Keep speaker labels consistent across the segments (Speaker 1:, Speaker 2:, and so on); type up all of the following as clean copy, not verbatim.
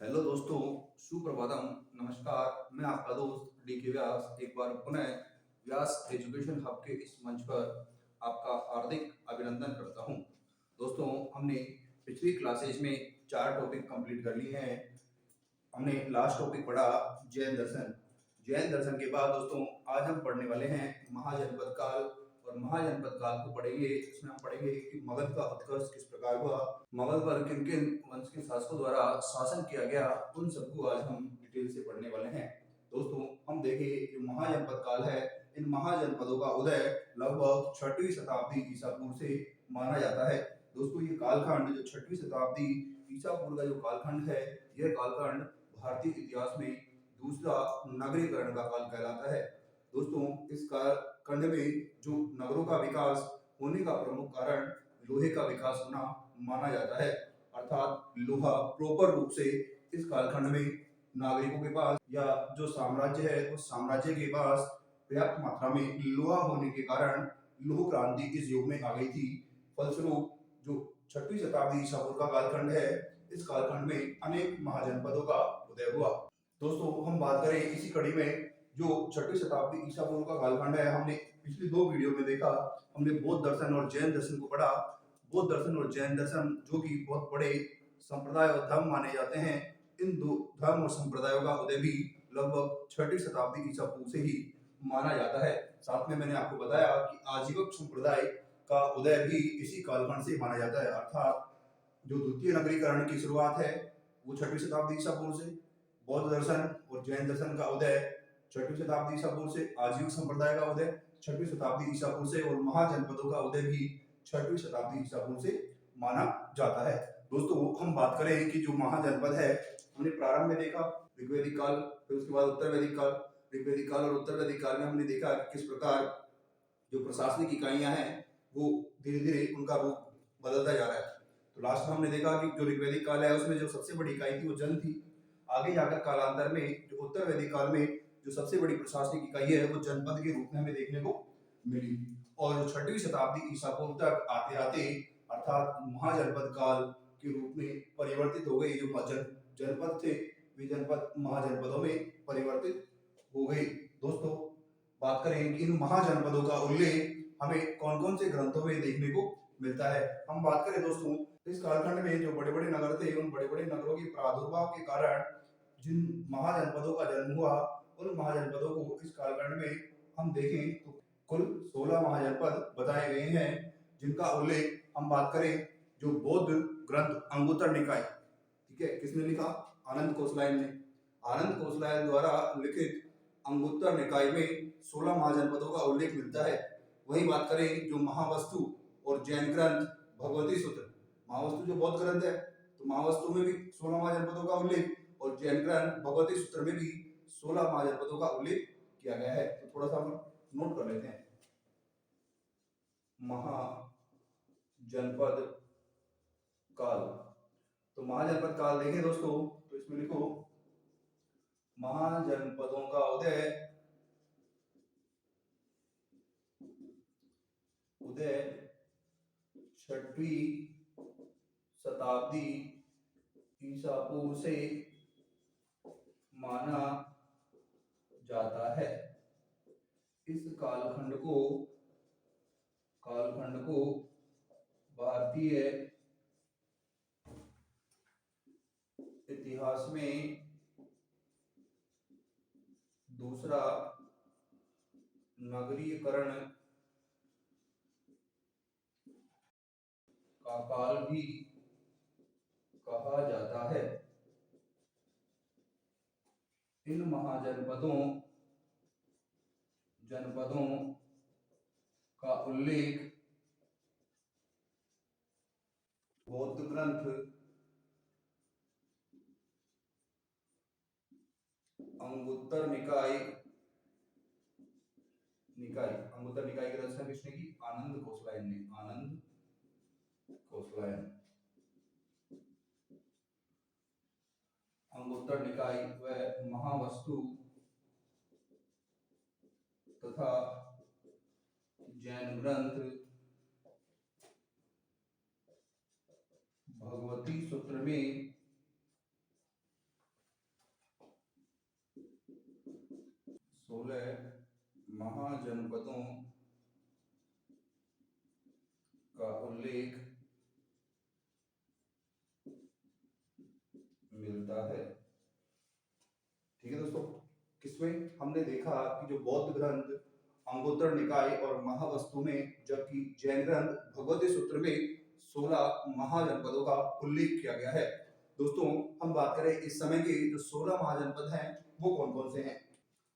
Speaker 1: Hello दोस्तों, सुप्रभातम। नमस्कार। मैं आपका दोस्त डी के व्यास एक बार पुनः व्यास एजुकेशन हब के इस मंच पर आपका हार्दिक अभिनंदन करता हूं। दोस्तों, हमने पिछली क्लासेज में 4 टॉपिक कंप्लीट कर लिए हैं। हमने लास्ट टॉपिक पढ़ा जैन दर्शन। जैन दर्शन के बाद दोस्तों आज हम पढ़ने वाले हैं महाजनपद काल। और महाजनपद काल को पढ़ेंगे, इसमें हम पढ़ेंगे कि मगध का उत्कर्ष किस प्रकार हुआ, मगध पर किन किन वंश के शासकों द्वारा शासन किया गया, उन सबको आज हम डिटेल से पढ़ने वाले हैं। दोस्तों, हम देखें जो महाजनपद काल है, इन महाजनपदों का उदय लगभग 6वीं शताब्दी ईसा पूर्व से माना जाता है। दोस्तों, ये कालखंड जो 6वीं शताब्दी ईसा पूर्व का जो कालखंड है, यह कालखंड भारतीय इतिहास में दूसरा नगरीकरण का काल कहलाता है। दोस्तों, इस कालखंड में जो नगरों का विकास होने का प्रमुख कारण लोहे का विकास होना माना जाता है। अर्थात लोहा प्रॉपर रूप से इस कालखंड में नागरिकों के पास या जो साम्राज्य है उस साम्राज्य के पास पर्याप्त मात्रा में लोहा होने के कारण लौह क्रांति इस युग में आ गई थी। फलस्वरूप जो 6वीं शताब्दी ईसा पूर्व का कालखंड है, इस कालखंड में अनेक महाजनपदों का उदय हुआ। दोस्तों, हम बात करें इसी कड़ी में जो 6वीं शताब्दी ईसा पूर्व का कालखंड है, हमने पिछली 2 वीडियो में देखा। हमने बौद्ध दर्शन और जैन दर्शन को पढ़ा। बौद्ध दर्शन और जैन दर्शन जो कि बहुत बड़े संप्रदाय और धर्म माने जाते हैं, इन दो धर्म और संप्रदायों का उदय भी लगभग 6वीं शताब्दी ईसा पूर्व से ही माना जाता है। साथ में मैंने आपको बताया कि आजीवक संप्रदाय का उदय भी इसी कालखंड से माना जाता है। अर्थात जो द्वितीय नगरीकरण की शुरुआत है वो 6वीं शताब्दी ईसा पूर्व से, बौद्ध दर्शन और जैन दर्शन का उदय 6वीं शताब्दी ईसा पूर्व से, आजीविक संप्रदाय का उदय 6वीं शताब्दी ईसा पूर्व से और महाजनपदों का उदय भी 6वीं शताब्दी ईसा पूर्व से माना जाता है। दोस्तों, हम बात करें कि जो महाजनपद है, हमने प्रारंभ में देखा ऋग्वैदिक काल, फिर उसके बाद उत्तर वैदिक काल। ऋग्वैदिक काल और उत्तर वैदिक काल में हमने देखा कि किस प्रकार जो प्रशासनिक इकाइयां हैं वो धीरे धीरे उनका रूप बदलता जा रहा है। तो लास्ट में हमने देखा कि जो ऋग्वैदिक काल है उसमें जो सबसे बड़ी इकाई थी वो जन थी। आगे जाकर कालांतर में जो उत्तर वैदिक काल में जो सबसे बड़ी प्रशासनिक इकाई है वो जनपद के रूप में हमें देखने को मिली। और जो 6वीं शताब्दी ईसा पूर्व तक आते आते अर्थात महाजनपद काल के रूप में परिवर्तित हो गई। जो जनपद थे वे जनपद महाजनपदों में परिवर्तित हो गई। दोस्तों, बात करें कि इन महाजनपदों का उल्लेख हमें कौन कौन से ग्रंथों में देखने को मिलता है। हम बात करें दोस्तों, इस कालखंड में जो बड़े बड़े नगर थे, उन बड़े बड़े नगरों के प्रादुर्भाव के कारण जिन महाजनपदों का जन्म हुआ, उन महाजनपदों को इस कालखंड में हम देखें तो कुल 16 महाजनपद बताए गए हैं, जिनका उल्लेख हम बात करें जो बौद्ध ग्रंथ अंगुत्तर निकाय, ठीक है, किसने लिखा? आनंद कोसलायन ने। आनंद कोसलायन द्वारा लिखित अंगुत्तर निकाय में 16 महाजनपदों का उल्लेख मिलता है। वही बात करें जो महावस्तु और जैन ग्रंथ भगवती सूत्र, महावस्तु जो बौद्ध ग्रंथ है तो महावस्तु में भी 16 महाजनपदों का उल्लेख और जैन ग्रंथ भगवती सूत्र में भी 16 महाजनपदों का उल्लेख किया गया है। तो थोड़ा सा हम नोट कर लेते हैं। महाजनपद काल, तो महाजनपद काल देखें दोस्तों तो इसमें लिखो महाजनपदों का उदय 6वीं शताब्दी ईसा पूर्व से माना जाता है। इस कालखंड को भारतीय इतिहास में दूसरा नगरीकरण का काल भी कहा जाता है। इन जनपदों का उल्लेख बौद्ध ग्रंथ अंगुत्तर निकाय की रचना किसने की? आनंद कोसलायन ने। आनंद कोसलायन। अंगुत्तर निकाय व महावस्तु तथा जैन ग्रंथ भगवती सूत्र में 16 महाजनपदों का उल्लेख मिलता है। ठीक है दोस्तों, किसमें हमने देखा कि जो बौद्ध ग्रंथ अंगुत्तर निकाय और महावस्तु में, जबकि जैन ग्रंथ भगवती सूत्र में 16 महाजनपदों का उल्लेख किया गया है। दोस्तों हम बात करें इस समय के जो 16 महाजनपद हैं वो कौन कौन से हैं।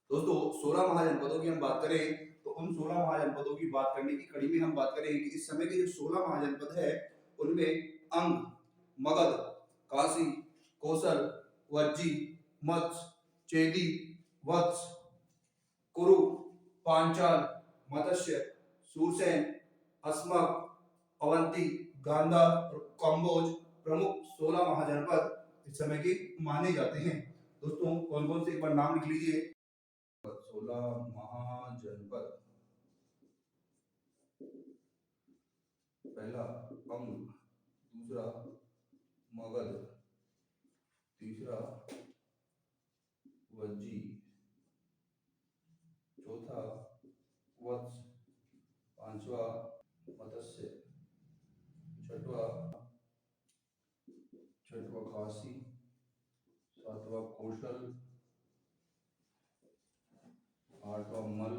Speaker 1: दोस्तों 16 महाजनपदों की हम बात करें तो उन 16 महाजनपदों की बात करने की कड़ी में हम बात करें कि इस समय के जो 16 महाजनपद है उनमें अंग, मगध, काशी, कौशल, वज्जी, मत्स्य, चेदी, वत्स, कुरु, पांचाल, मत्स्य, सुरसेन, अस्मक, अवंती, गांधार और कम्बोज प्रमुख 16 महाजनपद इस समय के माने जाते हैं। दोस्तों कौन कौन से एक बार नाम लिख लीजिए। 16 महाजनपद, पहला अंग, दूसरा मगध, तीसरा वज्जी, चौथा वत्स, पांचवा मत्स्य, छठवा काशी, सातवां कौशल, आठवां मल,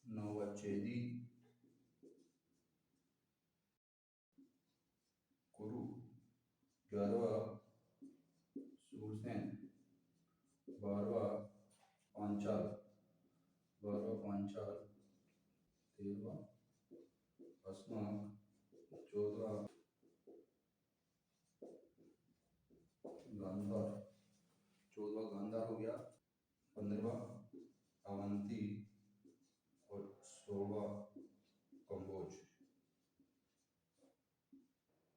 Speaker 1: नौवां चेदी, कुरु, 11वां सुरसेन, 12वां पांचाल, 13वां अस्मक, 14वां गांधार, 14वां गांधार हो गया, 15वां अवंती और 16वां कम्बोज।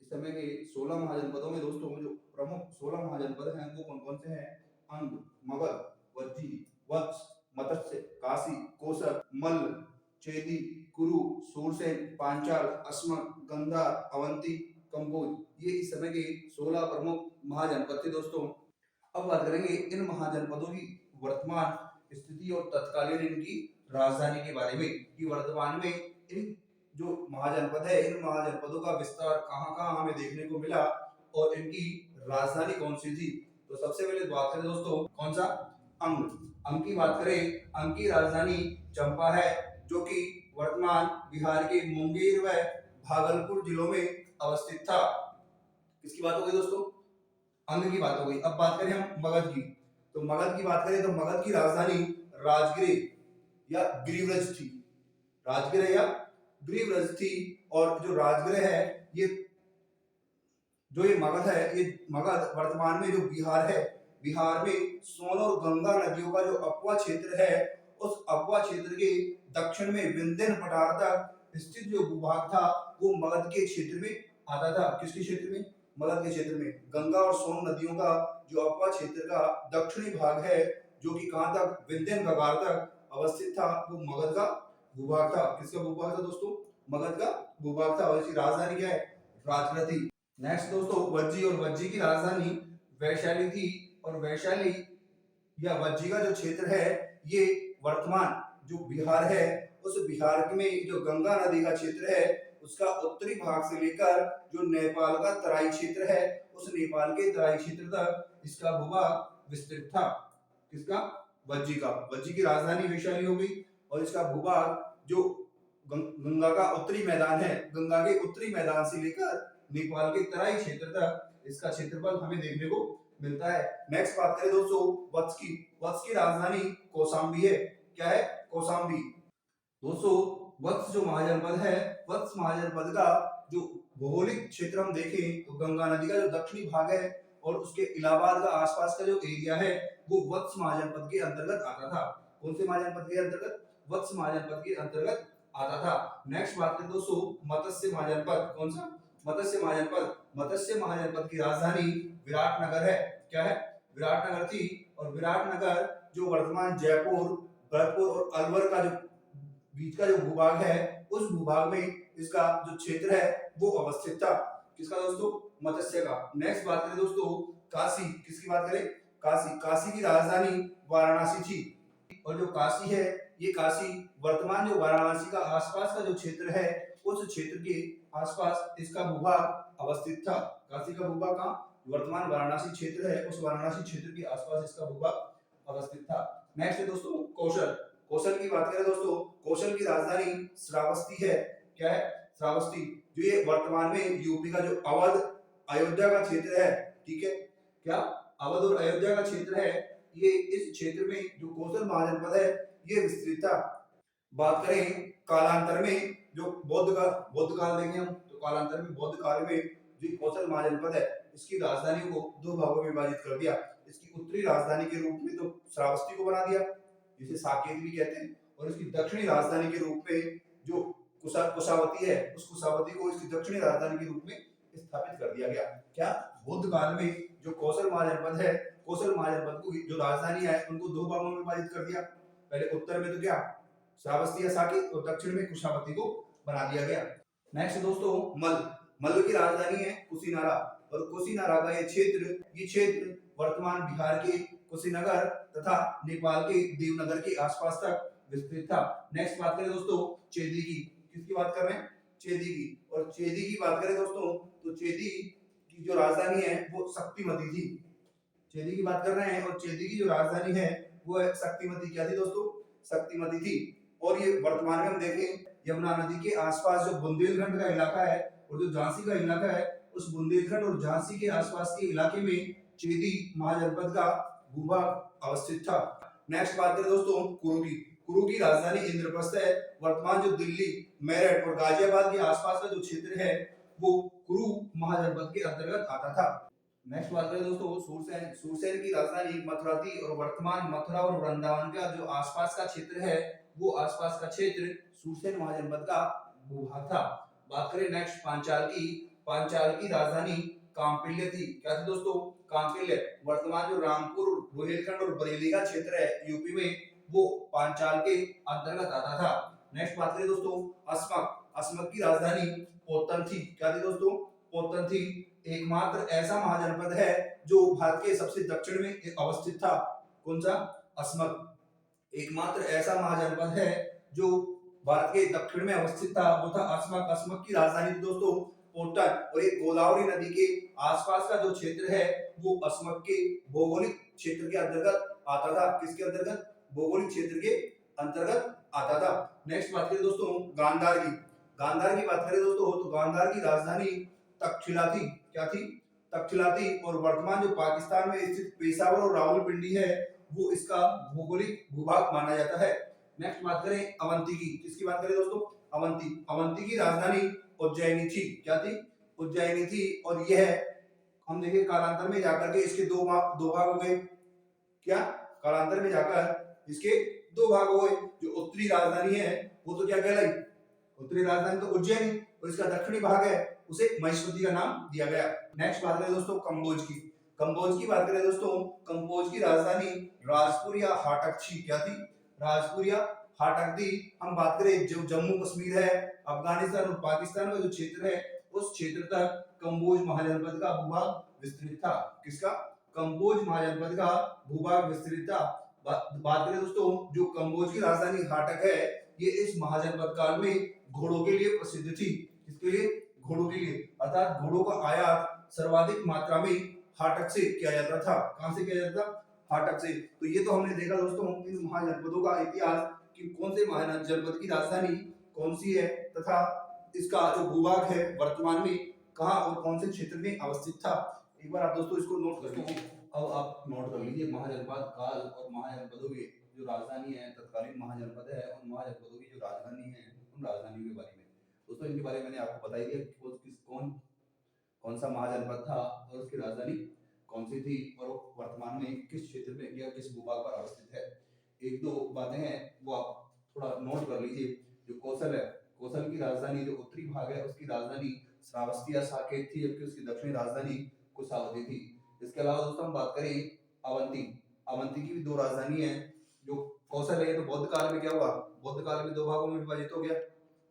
Speaker 1: इस समय के 16 महाजनपदों में दोस्तों जो प्रमुख 16 महाजनपद हैं वो कौन कौन से हैं। अंग, मगध, वज्जी, वत्स, मत्स्य, काशी, कौशल, मल्ल, चेदी, कुरु, सूरसेन, पांचाल, अस्मक, गंधार, अवंती, कम्बोज, ये इस समय के 16 प्रमुख महाजनपद थे। दोस्तों अब बात करेंगे इन महाजनपदों की वर्तमान स्थिति और तत्कालीन इनकी राजधानी के बारे में कि वर्तमान में इन जो महाजनपद है इन महाजनपदों का विस्तार कहां कहां हमें देखने को मिला और इनकी राजधानी कौन सी थी। तो सबसे पहले बात करें दोस्तों कौन सा, अंग की बात करें, अंग की राजधानी चंपा है जो कि वर्तमान बिहार के मुंगेर व भागलपुर जिलों में अवस्थित था। किसकी बात हो गई दोस्तों, अंग की बात हो गई। अब बात करें हम मगध की, तो मगध की बात करें तो मगध की राजधानी राजगृह या गिरिव्रज थी, राजगृह या गिरिव्रज थी। और जो राजगृह है ये जो ये मगध है, ये मगध वर्तमान में जो बिहार है, बिहार में सोन और गंगा नदियों का जो अपवा क्षेत्र है उस अपवा क्षेत्र के दक्षिण में विंध्यन पठार तक स्थित जो भूभाग था वो मगध के क्षेत्र में आता था। किसके क्षेत्र में, मगध के क्षेत्र में। गंगा और सोन नदियों का जो अपवा क्षेत्र का दक्षिणी भाग है जो कि कहां तक, विंध्यन कगार तक अवस्थित था, वो मगध का भूभाग था। किसका भूभाग था दोस्तों, मगध का भूभाग था। और इसकी राजधानी क्या है, राजगृह थी। नेक्स्ट दोस्तों वज्जी, और वज्जी की राजधानी वैशाली थी। और वैशाली या वज्जी का जो क्षेत्र है ये वर्तमान जो बिहार है उस बिहार में जो गंगा नदी का क्षेत्र है उसका उत्तरी भाग से लेकर जो नेपाल का तराई क्षेत्र है उस नेपाल के तराई क्षेत्र तक इसका भूभाग विस्तृत था। किसका, वज्जी का। वज्जी की राजधानी वैशाली हो गई और इसका भूभाग जो गंगा का उत्तरी मैदान है, गंगा के उत्तरी मैदान से लेकर नेपाल के तराई क्षेत्र तक इसका क्षेत्रफल हमें देखने को मिलता है। नेक्स्ट बात करें दोस्तों वत्स की। वत्स की राजधानी कौशाम्बी है। क्या है, कौशाम्बी। दोस्तों वत्स जो महाजनपद है, वत्स महाजनपद का जो भौगोलिक क्षेत्र हम देखें तो गंगा नदी का जो दक्षिणी भाग है और उसके इलाहाबाद का आसपास का जो एरिया है वो वत्स महाजनपद के अंतर्गत आता था। कौन से महाजनपद के अंतर्गत, वत्स महाजनपद के अंतर्गत आता था। नेक्स्ट बात करें दोस्तों मत्स्य महाजनपद। कौन सा, मत्स्य महाजनपद। मत्स्य महाजनपद की राजधानी विराटनगर है। क्या है, विराटनगर थी। और विराटनगर जो वर्तमान जयपुर, भरतपुर और अलवर का जो बीच का जो भूभाग है उस भूभाग में इसका जो क्षेत्र है वो अवस्थित था। किसका दोस्तों, मत्स्य का। नेक्स्ट बात करें दोस्तों काशी। किसकी बात करें, काशी, काशी की राजधानी वाराणसी थी। और जो काशी है, ये काशी वर्तमान जो वाराणसी का आसपास का जो क्षेत्र है, उस क्षेत्र के आसपास इसका भूभाग अवस्थित था। काशी का भूभाग कहाँ? वर्तमान वाराणसी क्षेत्र है, उस वाराणसी क्षेत्र के आसपास इसका भूभाग अवस्थित था। नेक्स्ट है दोस्तों कौशल। कौशल की बात करें दोस्तों, कौशल की राजधानी श्रावस्ती है। क्या है? श्रावस्ती। जो ये वर्तमान में यूपी का जो अवध अयोध्या का क्षेत्र है, ठीक है, क्या अवध और अयोध्या का क्षेत्र है, ये इस क्षेत्र में जो कौशल महाजनपद है ये विस्तृत था। बात करें कालांतर में, जो बौद्ध काल देखें हम, तो कालांतर में बौद्ध काल में जो कौशल महाजनपद है, इसकी राजधानी को दो भागों में विभाजित कर दिया। इसकी उत्तरी राजधानी के रूप में तो श्रावस्ती को बना दिया, जिसे साकेत भी कहते हैं, और इसकी दक्षिणी राजधानी के रूप में जो कुशावती है, उस कुशावती को इसकी दक्षिणी राजधानी के रूप में स्थापित कर दिया गया। क्या? बुद्ध काल में जो कौशल महाजनपद है, कौशल महाजनपद को जो राजधानी है उनको दो भागों में विभाजित कर दिया। पहले उत्तर में तो क्या श्रावस्ती या साकेत, और दक्षिण में कुशावती को बना दिया गया। नेक्स्ट दोस्तों मल्ल की राजधानी है कुशीनारा, और कुशीनारा का ये क्षेत्र वर्तमान बिहार के कुशीनगर तथा नेपाल के देवनगर के आसपास तक विस्तृत था। नेक्स्ट बात करें दोस्तों चेदी की। किसकी बात कर रहे हैं? चेदी की। और चेदी की बात करें दोस्तों, तो चेदी की जो राजधानी है वो शक्तिमती थी। चेदी की बात कर रहे हैं, और चेदी की जो राजधानी है वो है शक्तिमती। क्या थी दोस्तों? शक्तिमती थी। और ये वर्तमान में हम देखें, यमुना नदी के आसपास जो बुंदेलखंड का इलाका है और जो झांसी का इलाका है, उस बुंदेलखंड और झांसी के आसपास के इलाके में चेदी महाजनपद का भूभाग अवस्थित था। नेक्स्ट बात करें दोस्तों कुरु की। कुरु की राजधानी इंद्रप्रस्थ है। वर्तमान जो दिल्ली, मेरठ और गाजियाबाद के आसपास का जो क्षेत्र है वो कुरु महाजनपद के अंतर्गत आता था। नेक्स्ट बात करें दोस्तों सूरसेन। सूरसेन की राजधानी मथुरा थी, और वर्तमान मथुरा और वृंदावन का जो आसपास का क्षेत्र है, वो आसपास का क्षेत्र सूरसेन महाजनपद का भूभाग था। बात करें नेक्स्ट पांचाल की। पांचाल की राजधानी कांपिल्य थी। क्या थी दोस्तों? कांपिल्य। वर्तमान जो रामपुर, रोहिलखंड और बरेली का क्षेत्र है यूपी में, वो पांचाल के अंतर्गत आता था। नेक्स्ट बात करें दोस्तों अस्मक। अस्मक की राजधानी पोतन थी। क्या थी दोस्तों? पोतन थी। एकमात्र ऐसा महाजनपद है जो भारत के सबसे दक्षिण में अवस्थित था। कौन सा? अस्मक। एकमात्र ऐसा महाजनपद है जो भारत के दक्षिण में अवस्थित था, वो था अस्मक। अस्मक की राजधानी थी दोस्तों पोटन, और ये गोदावरी नदी के आसपास का जो क्षेत्र है वो अस्मक के भौगोलिक क्षेत्र के अंतर्गत आता था। किसके अंतर्गत? भौगोलिक क्षेत्र के अंतर्गत आता था। नेक्स्ट बात करें दोस्तों गांधार की। गांधार की बात करें दोस्तों, तो गांधार की राजधानी तक्षशिला थी। क्या थी? तक्षशिला थी। और वर्तमान जो पाकिस्तान में स्थित पेशावर और रावलपिंडी है, वो इसका भौगोलिक भूभाग माना जाता है। नेक्स्ट बात करें अवंती की। किसकी बात करें दोस्तों? अवंती। अवंती की राजधानी उज्जैनी थी। क्या थी? उज्जैनी थी। और यह हम देखें कालांतर में जाकर के इसके दो भाग हो गए। क्या? कालांतर में जाकर इसके दो भाग हो गए। जो उत्तरी राजधानी है वो तो क्या कहलाई? उत्तरी राजधानी तो उज्जैन, और इसका दक्षिणी भाग है उसे महेश्वती का नाम दिया गया। नेक्स्ट बात करें दोस्तों कंबोज की। कंबोज की बात करें दोस्तों, कंबोज की राजधानी राजपुर या हाटक थी। क्या थी? राजपुर या हाटक थी। हम बात करें जो जम्मू कश्मीर है, अफगानिस्तान और पाकिस्तान का जो क्षेत्र है, उस क्षेत्र तक कंबोज महाजनपद का भूभाग विस्तृत था। किसका? कंबोज महाजनपद का भूभाग विस्तृत था। बात करें दोस्तों जो कंबोज की राजधानी हाटक है, ये इस महाजनपद काल में घोड़ों के लिए प्रसिद्ध थी। किसके लिए? घोड़ों के लिए। अर्थात घोड़ों का आयात सर्वाधिक मात्रा में हाटक से किया जाता था। कहां से किया जाता था? हाटक से। तो ये तो हमने देखा दोस्तों इन महाजनपदों का इतिहास कि कौन से महाजनपद की राजधानी कौन सी है, तथा इसका जो भूभाग है वर्तमान में कहां और कौन से क्षेत्र में अवस्थित था। एक बार आप दोस्तों इसको नोट कर लीजिए। अब आप नोट कर लीजिए महाजनपद काल और महाजनपदों की जो राजधानी है, तत्कालीन महाजनपद है, उन महाजनपदों की जो राजधानी है, उन राजधानियों के बारे में दोस्तों इनके बारे में मैंने आपको बता दिया कि कौन सा महाजनपद था और उसकी राजधानी कौन सी थी, और वर्तमान में किस क्षेत्र में या किस भूभाग पर अवस्थित है। एक दो बातें हैं वो आप थोड़ा नोट कर लीजिए। जो कौशल है, कौशल की राजधानी जो उत्तरी भाग है उसकी राजधानी श्रावस्ती या साकेत थी, जबकि उसकी दक्षिणी राजधानी कुशावती थी। इसके अलावा दोस्तों हम बात करें अवंती। अवंती की भी दो राजधानी है। जो कौशल है तो बौद्ध काल में क्या हुआ? बौद्ध काल में दो भागों में विभाजित हो गया,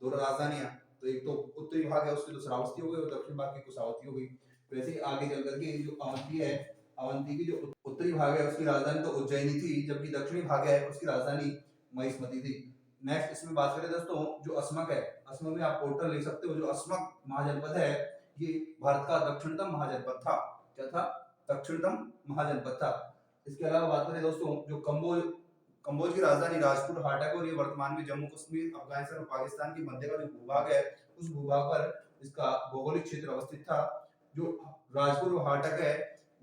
Speaker 1: दो राजधानियां। तो एक तो उत्तरी भाग है उसकी तो श्रावस्ती हो गई, और दक्षिण भाग की कुशावती हो गई। वैसे ही आगे चल करके जो अवंती है, अवंती की जो उत्तरी भाग है उसकी राजधानी तो उज्जैनी थी, जबकि दक्षिणी भाग है उसकी राजधानी महिष्मती थी। नेक्स्ट इसमें बात करें दोस्तों, जो अस्मक है, अस्मक में आप पोर्टल ले सकते हो। जो अस्मक महाजनपद है ये भारत का दक्षिणतम महाजनपद था। क्या था? दक्षिणतम महाजनपद था। इसके अलावा बात करें दोस्तों, जो कंबोज, कंबोज की राजधानी राजपुर हाट है और ये वर्तमान में जम्मू कश्मीर, अफगानिस्तान और पाकिस्तान के मध्य का जो भूभाग है उस भूभाग पर इसका भौगोलिक क्षेत्र अवस्थित था। जो राजपुर और हाटक है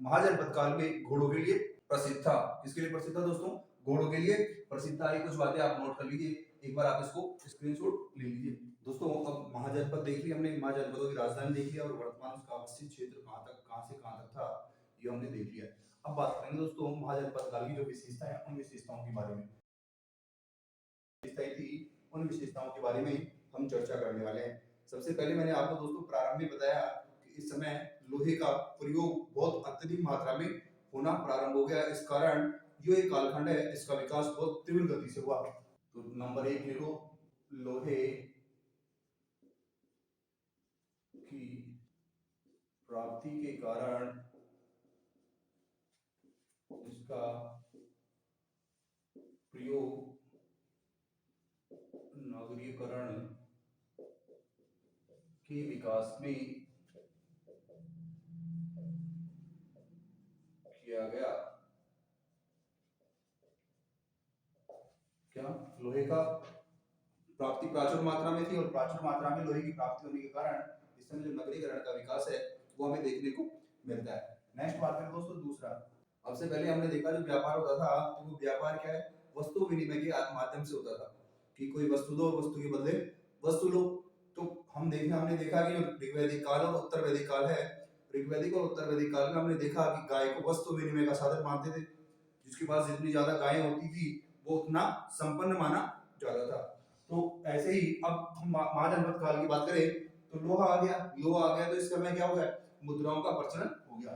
Speaker 1: महाजनपद काल में घोड़ों के लिए प्रसिद्ध था। किसके लिए प्रसिद्ध था दोस्तों? घोड़ों के लिए प्रसिद्ध था। ये कुछ बातें आप नोट कर लीजिए, एक बार आप इसको स्क्रीनशॉट ले लीजिए। दोस्तों अब महाजनपद देख लिया हमने, महाजनपदों की राजधानी देख लिया और वर्तमान उसका अवस्थित क्षेत्र कहां से कहां तक था ये हमने देख लिया। अब बात करेंगे दोस्तों महाजनपद काल की जो विशेषता है उन विशेषताओं के बारे में, विशेषताएं थी उन विशेषताओं के बारे में हम चर्चा करने वाले हैं। सबसे पहले मैंने आपको दोस्तों प्रारंभ में बताया कि इस समय लोहे का प्रयोग बहुत अत्यधिक मात्रा में होना प्रारंभ हो गया। इस कारण जो एक कालखंड है इसका विकास बहुत तीव्र गति से हुआ। तो नंबर 1 ले लो, लोहे की प्राप्ति के कारण इसका प्रयोग नगरीकरण के विकास में किया गया। क्या? लोहे का प्राप्ति प्रचुर मात्रा में थी और प्रचुर मात्रा में लोहे की प्राप्ति होने के कारण इस समय जो नगरीकरण का विकास है वो हमें देखने को मिलता है। नेक्स्ट बात करें दोस्तों दूसरा, अब से पहले हमने देखा जो व्यापार होता था तो वो व्यापार क्या है? वस्तु विनिमय के माध्यम से होता था कि कोई वस्तु दो, वस्तु के बदले वस्तु लो। तो हमने देखा कि ऋग्वैदिक काल और उत्तर वैदिक काल है, ऋग्वैदिक और उत्तर वैदिक काल में हमने देखा कि गाय को वस्तु विनिमय का साधन मानते थे। जिसके पास जितनी ज्यादा गायें होती थी वो उतना संपन्न माना जाता था। तो ऐसे ही अब हम महाजनपद काल की बात करें तो लोहा आ गया, लोहा आ गया तो इस समय क्या हो गया? मुद्राओं का प्रचलन हो गया।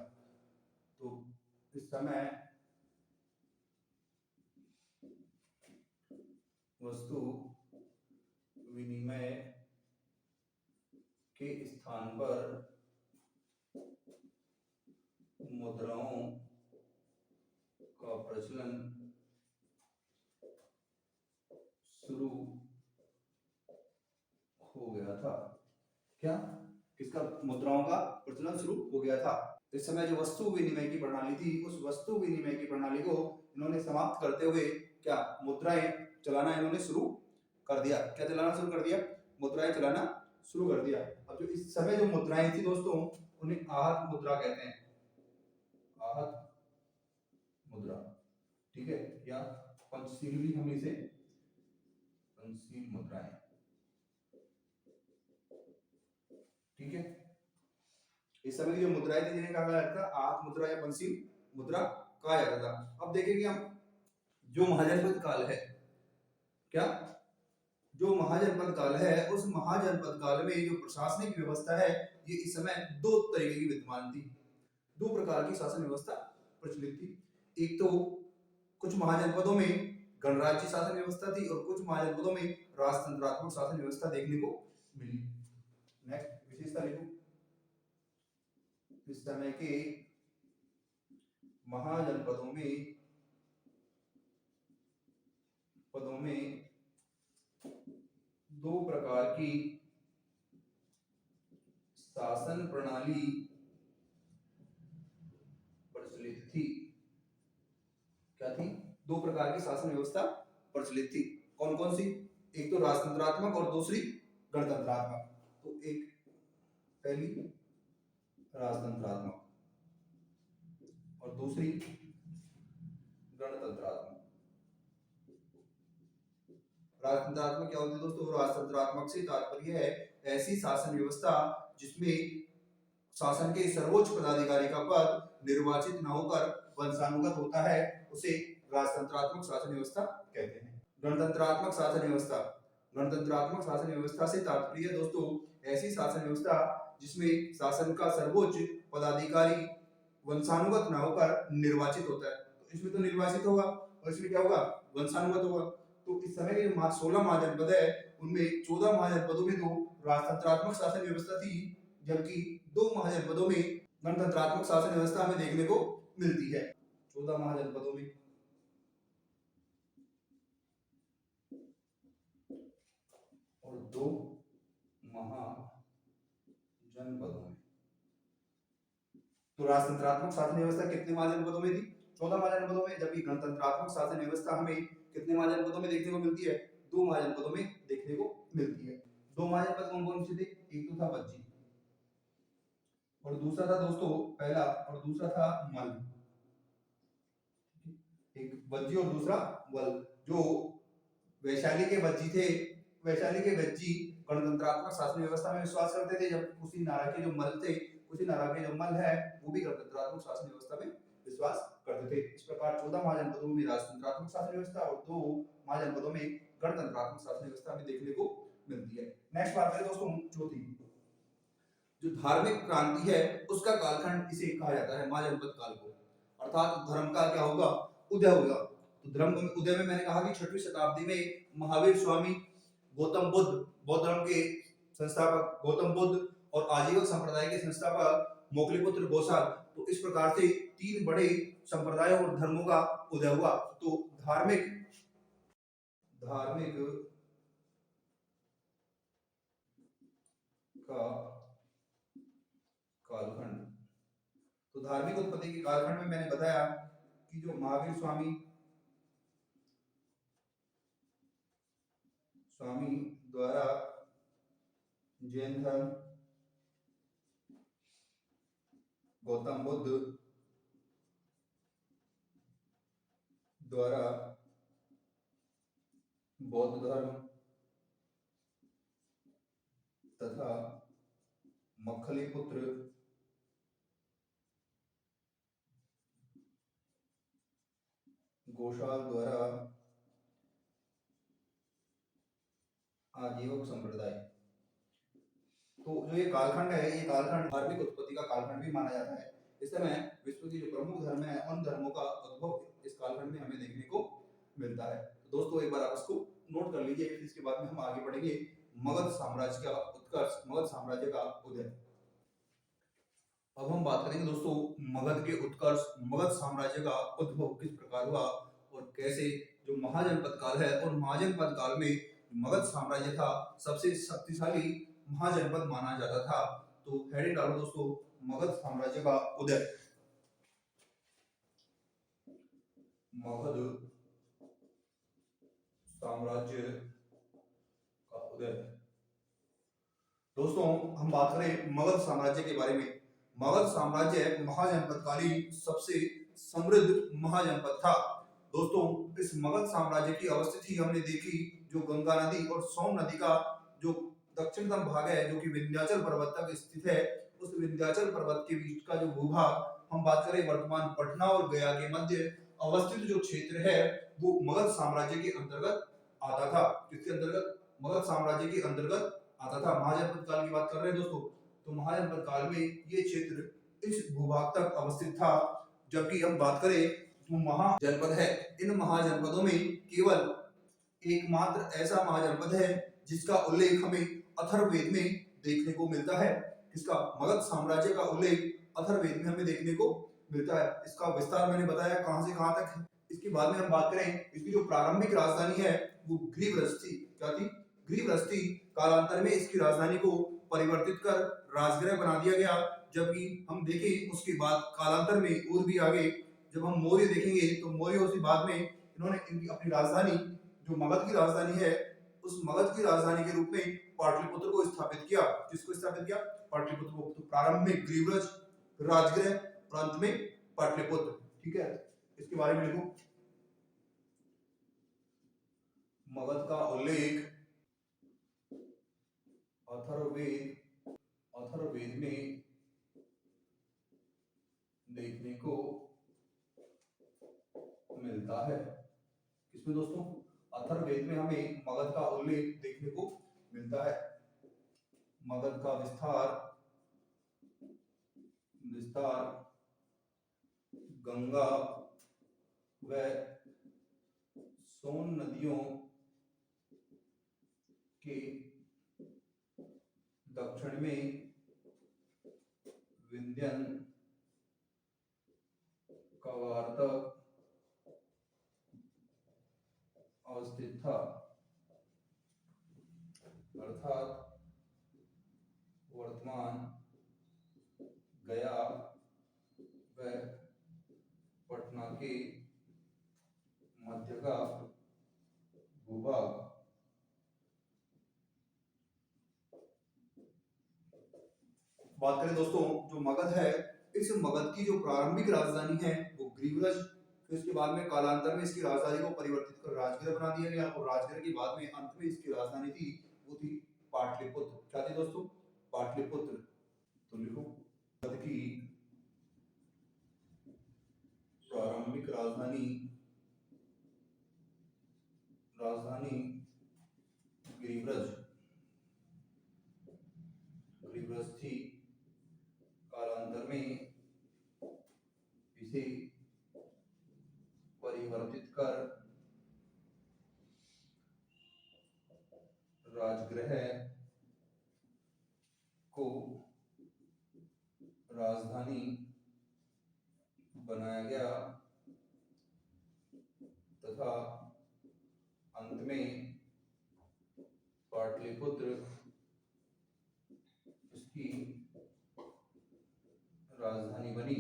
Speaker 1: तो इस समय वस्तु विनिमय के स्थान पर मुद्राओं का प्रचलन शुरू हो गया था। क्या? किसका? मुद्राओं का प्रचलन शुरू हो गया था। इस समय जो वस्तु विनिमय की प्रणाली थी उस वस्तु विनिमय की प्रणाली को इन्होंने समाप्त करते हुए क्या मुद्राएं चलाना इन्होंने शुरू कर दिया। क्या चलाना शुरू कर दिया? मुद्राएं चलाना शुरू कर दिया। अब जो इस समय जो मुद्राएं थी दोस्तों उन्हें आहत मुद्रा कहते हैं, आहत मुद्रा, ठीक है, या पंचशील भी हम इसे, पंचशील मुद्राएं, ठीक है। इस समय की जो मुद्राएं थी जिन्हें कहा जाता था आहत मुद्रा या पंचशील मुद्रा कहा जाता था। अब देखेंगे हम जो महाजनपद काल है, क्या जो महाजनपद काल है उस महाजनपद काल में जो प्रशासनिक व्यवस्था है ये इस समय दो तरीके की विद्यमान थी, दो प्रकार की शासन व्यवस्था प्रचलित थी। एक तो कुछ महाजनपदों में गणराज्य शासन व्यवस्था थी और कुछ महाजनपदों में राजतंत्रात्मक शासन व्यवस्था देखने को मिली। नेक्स्ट विशेषता लिखो, इस समय के महाजनपदों में दो प्रकार की शासन प्रणाली प्रचलित थी। क्या थी? दो प्रकार की शासन व्यवस्था प्रचलित थी। कौन कौन सी? एक तो राजतंत्रात्मक और दूसरी गणतंत्रात्मक। तो एक पहली राजतंत्रात्मक और दूसरी गणतंत्रात्मक। राजतंत्रात्मक क्या होती है दोस्तों? राजतंत्रात्मक से तात्पर्य है ऐसी शासन व्यवस्था जिसमें शासन के सर्वोच्च पदाधिकारी का पद निर्वाचित न होकर वंशानुगत होता है, उसे राजतंत्रात्मक शासन व्यवस्था कहते हैं। गणतंत्रात्मक शासन व्यवस्था, गणतंत्रात्मक शासन व्यवस्था से तात्पर्य दोस्तों ऐसी शासन व्यवस्था जिसमें शासन का सर्वोच्च पदाधिकारी वंशानुगत न होकर निर्वाचित होता है। तो इसमें तो निर्वाचित होगा और इसमें क्या होगा? वंशानुगत होगा। तो इस समय के जो 16 महाजनपद है उनमें 14 महाजनपदों में तो राजतंत्रात्मक शासन व्यवस्था थी, जबकि 2 महाजनपदों में गणतंत्रात्मक शासन व्यवस्था हमें देखने को मिलती है। 14 महाजनपदों में और 2 महाजनपदों में। तो राजतंत्रात्मक शासन व्यवस्था कितने महाजनपदों में थी? 14 महाजनपदों में। जबकि गणतंत्रात्मक शासन व्यवस्था हमें कितने महाजनपदों में देखने को मिलती है? 2 महाजनपदों में देखने को मिलती है। 2 महाजनपद कौन कौन से थे? एक तो था बज्जी और दूसरा था दोस्तों, पहला और दूसरा था मल। एक बज्जी और दूसरा वल। जो वैशाली के बज्जी थे, वैशाली के बज्जी गणतंत्रात्मक शासन व्यवस्था में विश्वास करते थे, जबकि कुशीनारा के जो मल थे, कुशीनारा के जो मल है वो भी गणतंत्रात्मक शासन व्यवस्था में विश्वास करते थे। इस प्रकार 14 महाजनपदों में राजतंत्रात्मक शासन व्यवस्था और 2 महाजनपदों में गणतंत्रात्मक शासन व्यवस्था में देखने को मिलती है। नेक्स्ट बात करें दोस्तों, चौथी जो धार्मिक क्रांति है उसका कालखंड इसे कहा जाता है महाजनपद काल को, अर्थात धर्म का क्या होगा? उदय होगा। तो धर्म उदय में मैंने कहा कि 6वीं शताब्दी में महावीर स्वामी, गौतम बुद्ध, बौद्ध धर्म के संस्थापक गौतम बुद्ध और आजीवक संप्रदाय के संस्थापक मोकलीपुत्र गोसाल, तो इस प्रकार से 3 बड़े संप्रदायों और धर्मों का उदय हुआ। तो धार्मिक का कालखंड, तो धार्मिक उत्पत्ति के कालखंड में मैंने बताया कि जो महावीर स्वामी द्वारा जैन धर्म, गौतम बुद्ध द्वारा बौद्ध धर्म तथा मक्खलीपुत्र गोशाल द्वारा आजीवक संप्रदाय। तो जो ये कालखंड है, ये कालखंड धार्मिक उत्पत्ति का कालखंड भी माना जाता है। इस समय विश्व की जो प्रमुख धर्म है उन धर्मों का उद्भव इस कालखंड में हमें देखने को मिलता है। तो दोस्तों एक बार आप इसको नोट कर लीजिए, फिर इसके बाद में हम आगे बढ़ेंगे मगध साम्राज्य का उत्कर्ष, मगध साम्राज्य का उदय। अब हम बात करेंगे दोस्तों मगध के उत्कर्ष, मगध साम्राज्य का उद्भव किस प्रकार हुआ और कैसे जो महाजनपद काल है और महाजनपद काल में मगध साम्राज्य था सबसे शक्तिशाली महाजनपद माना जाता था। तो हेडिंग डालो दोस्तों, मगध साम्राज्य का उदय। मगध साम्राज्य का उदय। दोस्तों हम बात करें मगध साम्राज्य के बारे में। मगध साम्राज्य महाजनपदकालीन सबसे समृद्ध महाजनपद था। दोस्तों इस मगध साम्राज्य की अवस्थिति हमने देखी, जो गंगा नदी और सोन नदी का जो दक्षिणतम भाग है, जो कि विंध्याचल पर्वत तक स्थित है, उस विंध्याचल पर्वत के बीच का जो भूभाग, हम बात करें वर्तमान पटना और गया के मध्य अवस्थित जो क्षेत्र है वो मगध साम्राज्य के अंतर्गत आता था। किसके अंतर्गत? मगध साम्राज्य के अंतर्गत आता था। महाजनपद काल की बात कर रहे हैं दोस्तों, तो महाजनपद काल में ये क्षेत्र इस भूभाग तक अवस्थित था। जबकि हम बात करें जो महाजनपद है, इन महाजनपदों में केवल एकमात्र ऐसा महाजनपद है जिसका उल्लेख हमें अथर्ववेद में देखने को मिलता है। इसका मगध साम्राज्य का उल्लेख अथर्ववेद में हमें देखने को मिलता है। इसका विस्तार मैंने बताया कहां से कहां तक है। इसके बाद में हम बात करें, इसकी जो प्रारंभिक राजधानी है वो ग्रीवरस थी। क्या थी? ग्रीवरस थी। कालांतर में इसकी राजधानी को परिवर्तित कर राजगृह बना दिया गया। जबकि हम देखें उसके बाद कालांतर में और भी आगे जब हम मौर्य देखेंगे तो मौर्यों से बाद में इन्होंने इनकी अपनी राजधानी जो मगध की राजधानी है, उस मगध की राजधानी के रूप में पाटलिपुत्र को स्थापित किया। किसको स्थापित किया? पाटलिपुत्र को। तो प्रारंभ में ग्रीवरज, राजगृह और अंत में पाटलिपुत्र। ठीक है, इसके बारे में लिखो। मगध का उल्लेख अथर्ववेद में देखने को मिलता है। किसमें दोस्तों? अथर्ववेद में हमें मगध का उल्लेख देखने को मिलता है। मगध का विस्तार गंगा व सोन नदियों के दक्षिण में विंध्यन कवार्तक अवस्थित था, अर्थात वर्तमान, गया व पटना के मध्य का भूभाग। बात करें दोस्तों, जो मगध है, इस मगध की जो प्रारंभिक राजधानी है वो ग्रीवरज, फिर उसके बाद में कालांतर में इसकी राजधानी को परिवर्तित कर राजगृह बना दिया गया, और राजगृह के बाद में अंत में इसकी राजधानी थी वो थी पाटलिपुत्र। क्या थी दोस्तों? पाटलिपुत्र। तो लिखो, मगध की प्रारंभिक राजधानी ग्रीवरज थी, कालांतर में इसे परिवर्तित कर राजगृह को राजधानी बनाया गया तथा अंत में पाटलिपुत्र इसकी राजधानी बनी।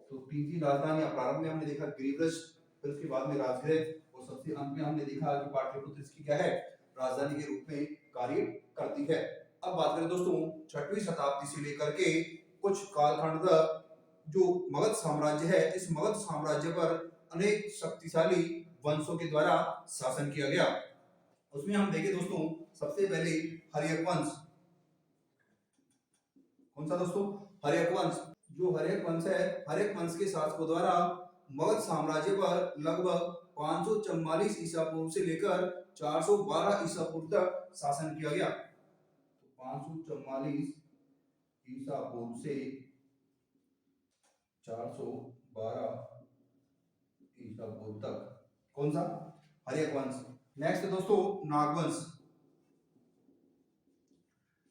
Speaker 1: तो तीसरी राजधानी प्रारंभ में हमने देखा ग्रीवरज, फिर उसके बाद में राजगृह, और सबसे अंत में हमने देखा कि पाटलिपुत्र इसकी क्या है? राजधानी के रूप में कार्य करती है। अब बात करें दोस्तों 6वीं शताब्दी से लेकर के कुछ कालखंड तक जो मगध साम्राज्य है, इस मगध साम्राज्य पर अनेक शक्तिशाली वंशों के द्वारा शासन किया गया। उसमें हम देखें दोस्तों, सबसे पहले हर्यक वंश। कौन सा दोस्तों? हर्यक वंश। जो हर्यक वंश है, हर्यक वंश के शासकों द्वारा मगध साम्राज्य पर लगभग 544 ईसा पूर्व से लेकर 412 ईसा पूर्व तक शासन किया गया। तो 544 ईसा पूर्व से 412 ईसा पूर्व तक कौन सा? हर्यक वंश। नेक्स्ट दोस्तों नागवंश।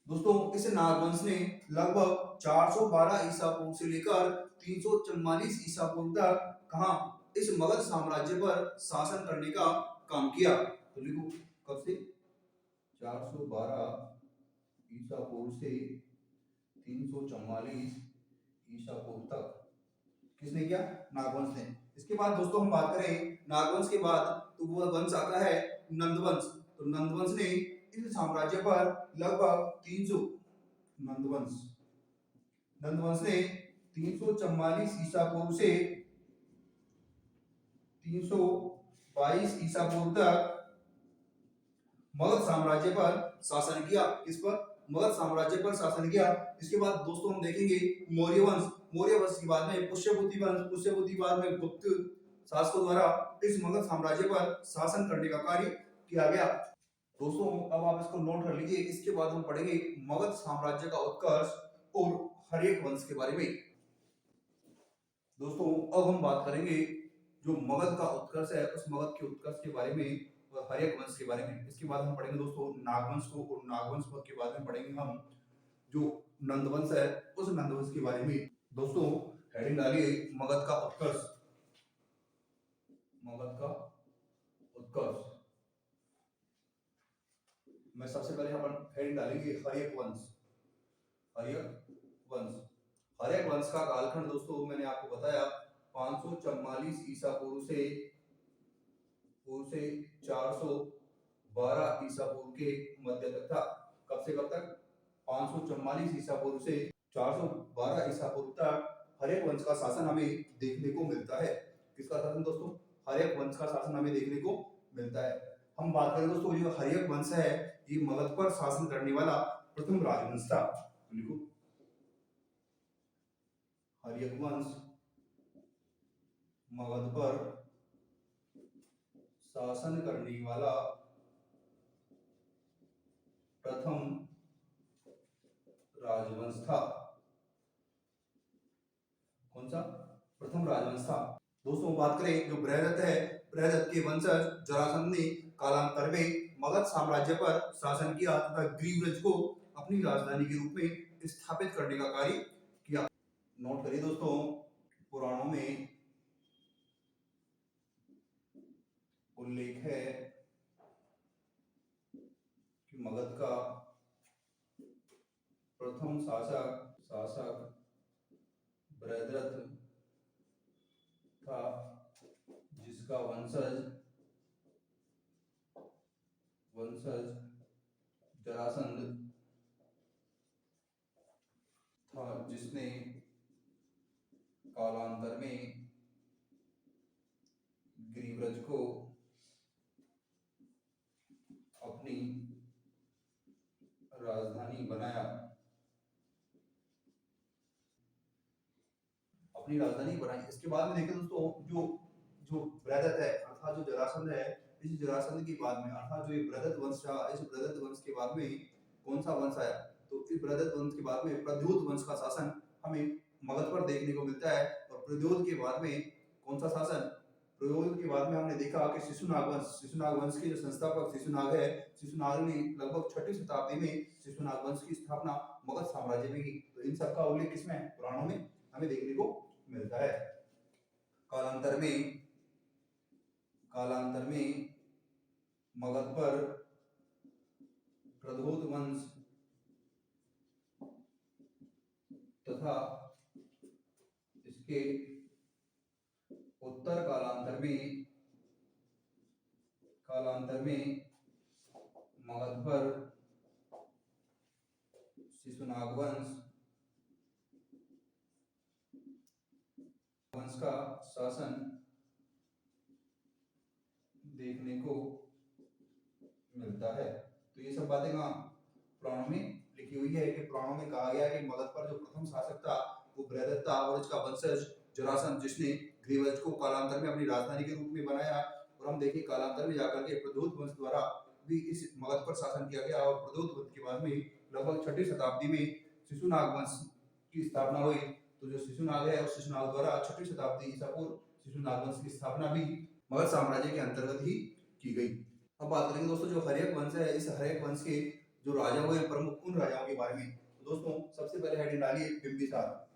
Speaker 1: दोस्तों इस नागवंश ने लगभग 412 ईसा पूर्व से लेकर 344 ईसा पूर्व तक कहां? इस मगध साम्राज्य पर शासन करने का काम किया। तो लिखो, कब से? 412 ईसा पूर्व से 344 ईसा पूर्व तक किसने किया? नागवंश ने। इसके बाद दोस्तों हम बात करें नागवंश के बाद, तो वो वंश आता है नंदवंश। तो नंदवंश ने इस साम्राज्य पर लगभग 300 नंदवंश ने 344 ईसा पूर्व से 322 ईसा पूर्व तक मगध साम्राज्य पर शासन किया। किस पर? मगध साम्राज्य पर शासन किया। इसके बाद दोस्तों हम देखेंगे मौर्य वंश। मौर्य वंश के बाद में पुष्यभूति वंश, पुष्यभूति बाद में गुप्त शासकों द्वारा इस मगध साम्राज्य पर शासन करने का कार्य किया गया। दोस्तों अब आप इसको नोट कर लीजिए। इसके बाद हम पढ़ेंगे मगध साम्राज्य का उत्कर्ष और हर्यक वंश के बारे में। दोस्तों अब हम बात करेंगे जो मगध का उत्कर्ष है, उस मगध के उत्कर्ष के बारे में और हर्यक वंश के बारे में। इसके बाद हम पढ़ेंगे दोस्तों नागवंश को, और नागवंश के बाद में पढ़ेंगे हम जो नंदवंश है, उस नंदवंश के बारे में। दोस्तों हेडिंग डालिए मगध का उत्कर्ष। मगध का उत्कर्ष मैं सबसे पहले यहाँ पर हेडिंग डालेंगे हर्यक वंश। हर्यक वंश। हर्यक वंश का कालखंड दोस्तों मैंने आपको बताया 544 ईसा पूर्व से 412 ईसा पूर्व के मध्य तक था। कब से कब तक? 544 ईसा पूर्व से 412 ईसा पूर्व तक हर्यक वंश का शासन हमें देखने को मिलता है। किसका शासन दोस्तों? हर्यक वंश का शासन हमें देखने को मिलता है। हम बात करें दोस्तों, जो हर्यक वंश है ये मगध पर शासन करने वाला प्रथम राजवंश था। लिखो, हर्यक वंश मगध पर शासन करने वाला प्रथम राजवंश था। कौन सा? प्रथम राजवंश था। दोस्तों बात करें जो बृहदत्त है, बृहदत्त के वंशज जरासंध ने कालांतर में मगध साम्राज्य पर शासन किया तथा ग्रीवरज को अपनी राजधानी के रूप में स्थापित करने का कार्य किया। नोट करिए दोस्तों, पुराणों में उल्लेख है कि मगध का प्रथम शासक बृहद्रथ था, जिसका वंशज जरासंध था, जिसने कालांतर में गिरिव्रज को अपनी राजधानी बनाया। इसके बाद में देखें दोस्तों, जो जो बृहद्रथ है अर्थात जो जरासंध है, इस जरासंध के बाद में अर्थात जो ये बृहद्रथ वंश था, इस बृहद्रथ वंश के बाद में कौन सा वंश आया? तो इस बृहद्रथ वंश के बाद में प्रद्योत वंश का शासन हमें मगध पर देखने को मिलता है। और प्रद्योत के बाद में कौन सा शासन? प्रद्योत के बाद में हमने देखा कि शिशुनाग वंश के जो संस्थापक शिशुनाग है, शिशुनाग ने लगभग 6वीं शताब्दी में शिशुनाग वंश की स्थापना मगध साम्राज्य में की। तो इन सबका उल्लेख किसमें? पुराणों में हमें देखने को मिलता है। कालांतर में मगध पर प्रद्योत वंश तथा इसके उत्तर कालांतर में मगध पर शिशुनाग वंश का शासन देखने को मिलता है। तो ये सब बातें कहाँ पुराणों में लिखी हुई है कि पुराणों में कहा गया है कि मगध पर जो प्रथम शासक था वो बृहद्रथ था, और इसका वंशज जरासंध, जिसने गिरिव्रज को कालांतर में अपनी राजधानी के रूप में बनाया। और हम देखिए कालांतर में जाकर के प्रद्योत वंश द्वारा भी इस मगध पर शासन किया गया। और प्रद्योत वंश के बाद में लगभग 6वीं शताब्दी में शिशुनाग वंश की स्थापना हुई। तो जो शिशुनाग है, उस शिशुनाग द्वारा 6वीं शताब्दी ईसा पूर्व शिशुनाग वंश की स्थापना भी मगध साम्राज्य के अंतर्गत ही की गई। अब बात करेंगे दोस्तों जो हर्यक वंश है, इस हर्यक वंश के जो राजा हुए प्रमुख उन राजाओं के बारे में। तो दोस्तों सबसे पहले हेडिंग डालिए बिंबिसार।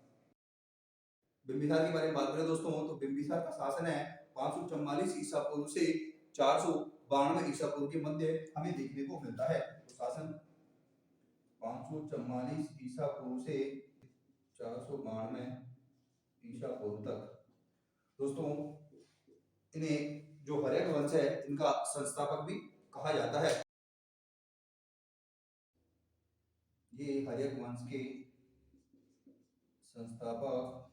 Speaker 1: बिंबिसार के बारे में बात करें दोस्तों, तो बिंबिसार का शासन है 544 ईसा पूर्व से 492 ईसा पूर्व के मध्य हमें देखने को मिलता है। तो शासन 544 ईसा पूर्व से 492 ईसा पूर्व तक। दोस्तों इन्हें जो हर्यक वंश है इनका संस्थापक भी कहा जाता है। ये हर्यक वंश के संस्थापक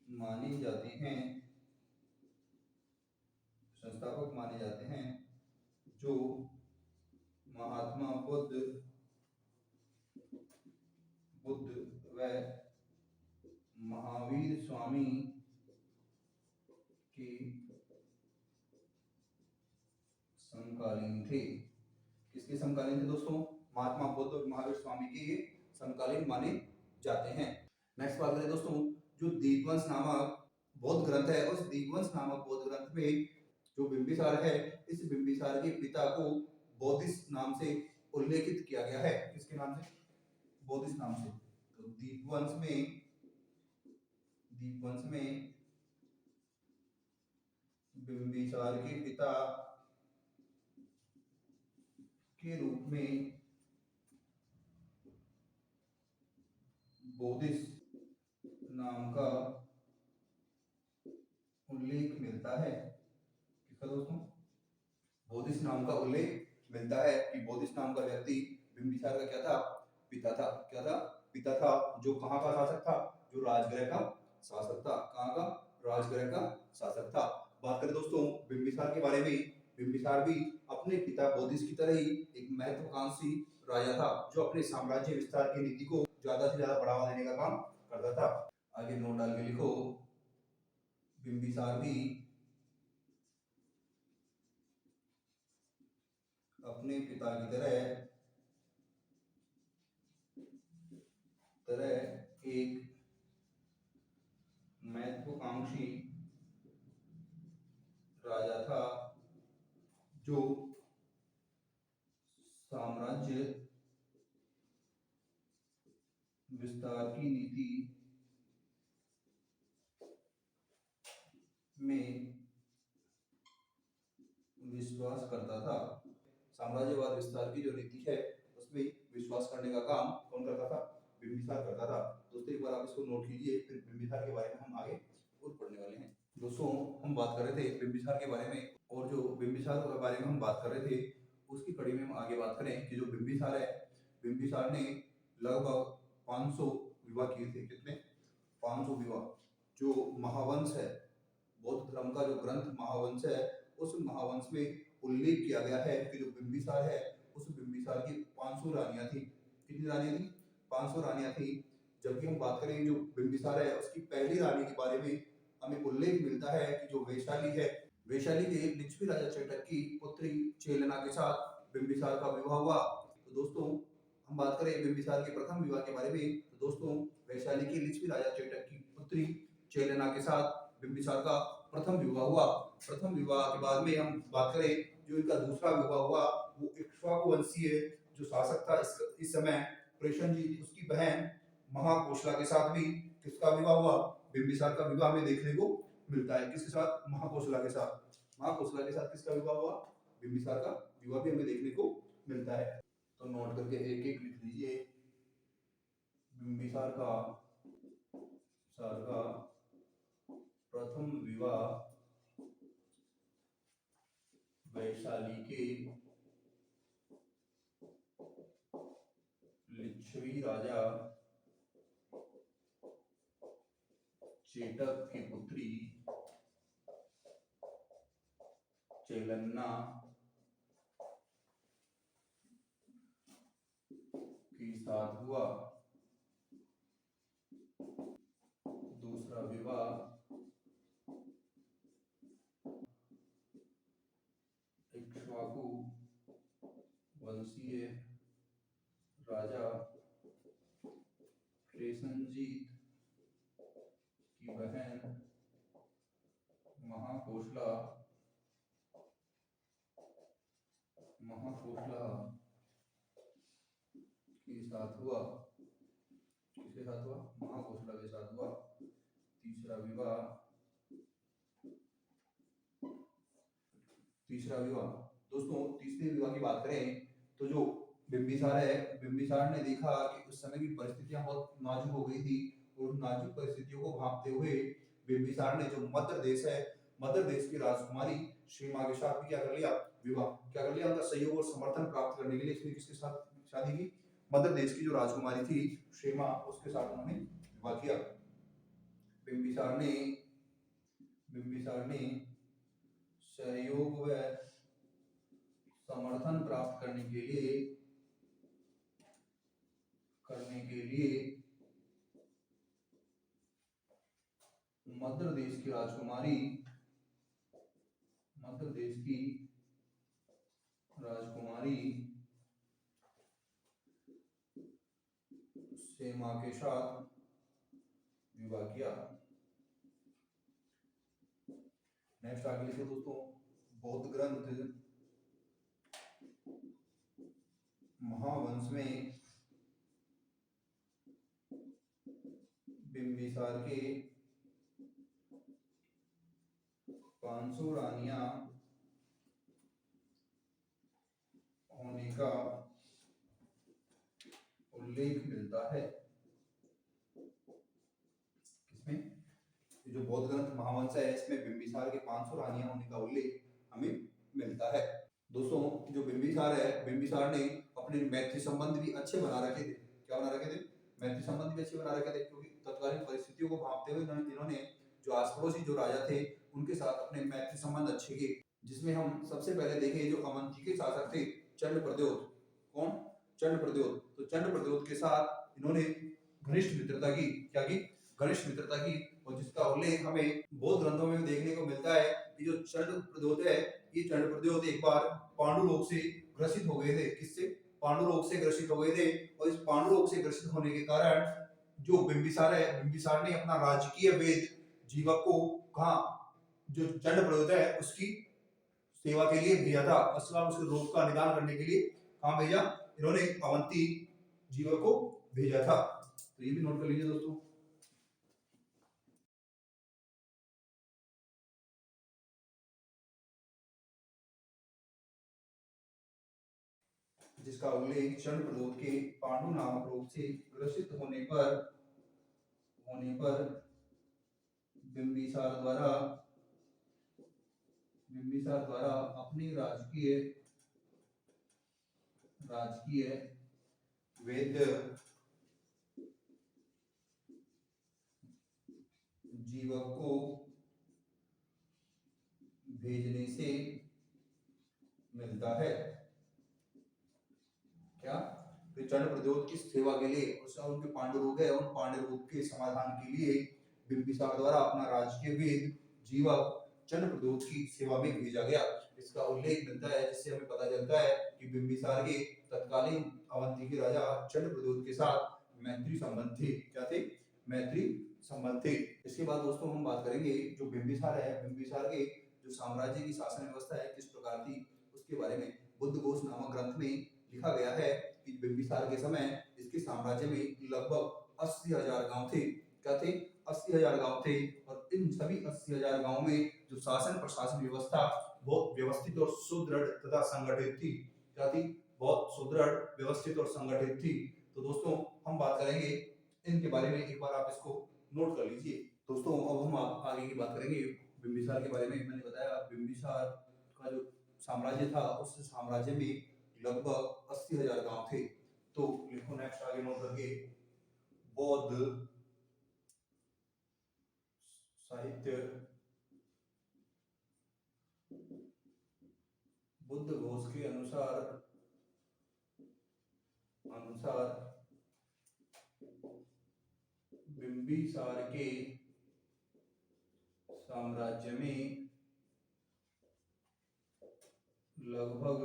Speaker 1: माने जाते हैं जो महात्मा बुद्ध व महावीर स्वामी के समकालीन थे। किसके समकालीन थे दोस्तों? महात्मा बुद्ध और महावीर स्वामी के समकालीन माने जाते हैं। नेक्स्ट बात करें दोस्तों, जो दीपवंश नामक बौद्ध ग्रंथ है, उस दीपवंश नामक बौद्ध ग्रंथ में जो बिंबिसार है, इस बिंबिसार के पिता को बोधिस नाम से उल्लेखित किया गया है। किसके नाम से? बोधिस नाम से। तो दीपवंश में बिंबिसार के पिता के रूप में बोधिस नाम का उल्लेख मिलता है। किसका दोस्तों? बोधिस नाम का उल्लेख मिलता है कि बोधिस नाम का व्यक्ति बिंबिसार का क्या था? पिता था। क्या था? पिता था। जो कहाँ का शासक था? जो राजगृह का शासक था। कहाँ का? राजगृह का शासक था। बात करें दोस्तों बिंबिसार के बारे में, बिंबिसार भी अपने पिता बोधिस की तरह ही एक महत्वाकांक्षी राजा था, जो अपने साम्राज्य विस्तार की नीति को ज्यादा से ज्यादा बढ़ावा देने का काम करता था। आगे नोट डाल के लिखो, बिंबिसार भी अपने पिता की तरह एक महत्वाकांक्षी राजा था, जो साम्राज्य विस्तार की नीति में विश्वास करता था। साम्राज्यवाद विस्तार की जो नीति है उसमें विश्वास करने का काम कौन करता था? बिंबिसार करता था। दोस्तों एक बार आप इसको नोट कीजिए, फिर बिंबिसार के बारे में हम आगे और पढ़ने वाले हैं। दोस्तों हम बात कर रहे थे बिंबिसार के बारे में, और जो बिंबिसार के बारे में हम बात कर रहे थे उसकी कड़ी में हम आगे बात करें कि जो बिंबिसार है, बिंबिसार ने लगभग 500 विवाह किए थे। कितने? 500 विवाह। जो महावंश है, बौद्ध धर्म का जो ग्रंथ महावंश है, उस महावंश में उल्लेख किया गया है कि जो बिंबिसार है उस बिंबिसार की 500 रानियां थी। कितनी रानियां थी? 500 रानियां थी। जबकि हम बात करें जो बिंबिसार है उसकी पहली रानी के बारे में हमें उल्लेख मिलता है कि जो वैशाली है, वैशाली के लिच्छवी राजा चेटक की पुत्री चेलना के साथ बिंबिसार का विवाह हुआ। तो दोस्तों हम बात करें बिंबिसार के प्रथम विवाह के बारे में, तो दोस्तों वैशाली की लिच्छवी राजा चेटक की पुत्री चेलना के साथ बिंबिसार का प्रथम विवाह हुआ। प्रथम विवाह के बाद में हम बात करें जो इनका दूसरा विवाह हुआ वो इक्ष्वाकु वंशीय जो शासक था इस समय प्रसेनजीत, उसकी बहन महाकोशला के साथ भी किसका विवाह हुआ? बिंबिसार का विवाह में देखने को मिलता है। किसके साथ? महाकोशला के साथ। महाकोशला के साथ किसका विवाह हुआ? बिंबिसार का विवाह भी हमें देखने को मिलता है। तो नोट करके एक एक लिख लीजिए। बिंबिसार का प्रथम विवाह वैशाली के लिच्छवी राजा चेटक की पुत्री चेलन्ना के साथ हुआ। दूसरा विवाह इक्ष्वाकु वंशीय राजा प्रसेनजीत की बहन महाकोशला के साथ हुआ। किसके साथ हुआ? महाकोशला के साथ हुआ। तीसरा विवाह दोस्तों, तीसरे विवाह की बात करें तो जो बिंबिसार है, बिंबिसार ने देखा कि उस समय की परिस्थितियां बहुत नाजुक हो गई थी, और उन नाजुक परिस्थितियों को भांपते हुए बिंबिसार ने जो मद्र देश है, मद्र देश की राजकुमारी क्षेमा के साथ भी क्या कर लिया? विवाह। क्या कर लिया? उनका सहयोग और समर्थन प्राप्त करने के लिए इसने किसके साथ शादी की? मद्र देश की जो राजकुमारी थी क्षेमा, उसके साथ उन्होंने विवाह किया। बिंबिसार ने सहयोग व समर्थन प्राप्त करने के लिए मद्र देश की राजकुमारी क्षेमा के साथ विवाह किया। नेक्स्ट आगे लिखिए दोस्तों, बौद्ध ग्रंथ महावंश में बिंबिसार के 500 रानियां होने का उल्लेख मिलता है। किसमें? जो बौद्ध ग्रंथ महावंश है इसमें बिंबिसार के 500 रानियां होने का उल्लेख हमें मिलता है। दोस्तों जो बिंबिसार है, बिंबिसार ने अपने मैत्री संबंध भी अच्छे बना रखे थे। क्या बना रखे थे? मैत्री संबंध भी अच्छे बना रखे थे, क्योंकि तत्कालीन परिस्थितियों को भांपते हुए इन्होंने जो आस पड़ोसी जो राजा थे उनके साथ अपने मैत्री संबंध अच्छे किए। जिसमें हम सबसे पहले देखें जो अवंती के शासक थे चंड प्रद्योत। कौन? चंड प्रद्योत। तो चंड प्रद्योत के साथ इन्होंने घनिष्ठ मित्रता की। क्या की? घनिष्ठ मित्रता की, और जिसका उल्लेख हमें बौद्ध ग्रंथों में देखने को मिलता है कि जो चंड प्रद्योत है, ये चंड प्रद्योत एक बार पांडु रोग से ग्रसित हो गए थे। किससे? पांडु रोग से ग्रसित हो गए थे, और इस पांडु रोग से ग्रसित होने के कारण जो बिंबिसार है, बिंबिसार ने अपना राजकीय वेद जीवक को कहा, जो चंड प्रद्योत है उसकी सेवा के लिए भेजा था। उसके रोग का निदान करने के लिए कहां भेजा? इन्होंने अवंती जीवक को भेजा था। तो ये भी नोट कर लीजिए दोस्तों। जिसका उल्लेख चंद्रप्रद्योत के पांडु नामक रूप से ग्रसित होने पर बिंबिसार द्वारा अपनी राजकीय वैद्य जीवक को भेजने से मिलता है। क्या? तो चंद्रप्रद्योत की सेवा के लिए उनके पांडु रोग है, उन पांडु रोग के समाधान के लिए बिंबिसार द्वारा अपना राजकीय वैद्य जीवक चंद्रप्रद्योत की सेवा में भेजा गया। इसका उल्लेख मिलता है, जिससे हमें पता चलता है कि बिंबिसार के तत्कालीन अवंती के राजा चंद्रप्रद्योत के साथ मैत्री संबंध थे। क्या थे? मैत्री संबंध थे। इसके बाद दोस्तों हम बात करेंगे जो बिंबिसार है, बिंबिसार के जो साम्राज्य की शासन व्यवस्था है किस प्रकार थी उसके बारे में बुद्धघोष नामक ग्रंथ में लिखा गया है कि बिंबिसार के समय इसके साम्राज्य में लगभग 80,000 गांव थे। क्या थे? 80,000 गांव थे, और इन सभी 80,000 गांव में जो शासन प्रशासन व्यवस्था बहुत व्यवस्थित और सुदृढ़ तथा संगठित थी। क्या थी? बहुत सुदृढ़, व्यवस्थित और संगठित थी। तो दोस्तों हम बात करेंगे इनके बारे में, एक बार आप इसको नोट कर लीजिए। दोस्तों अब हम आगे की बात करेंगे बिंबिसार के बारे में। मैंने बताया बिंबिसार का जो साम्राज्य था उस साम्राज्य में लगभग 80,000 गांव थे। तो लिखो नेक्स्ट आगे नोट करके, बौद्ध साहित्य बुद्धघोष के अनुसार बिंबिसार के साम्राज्य में लगभग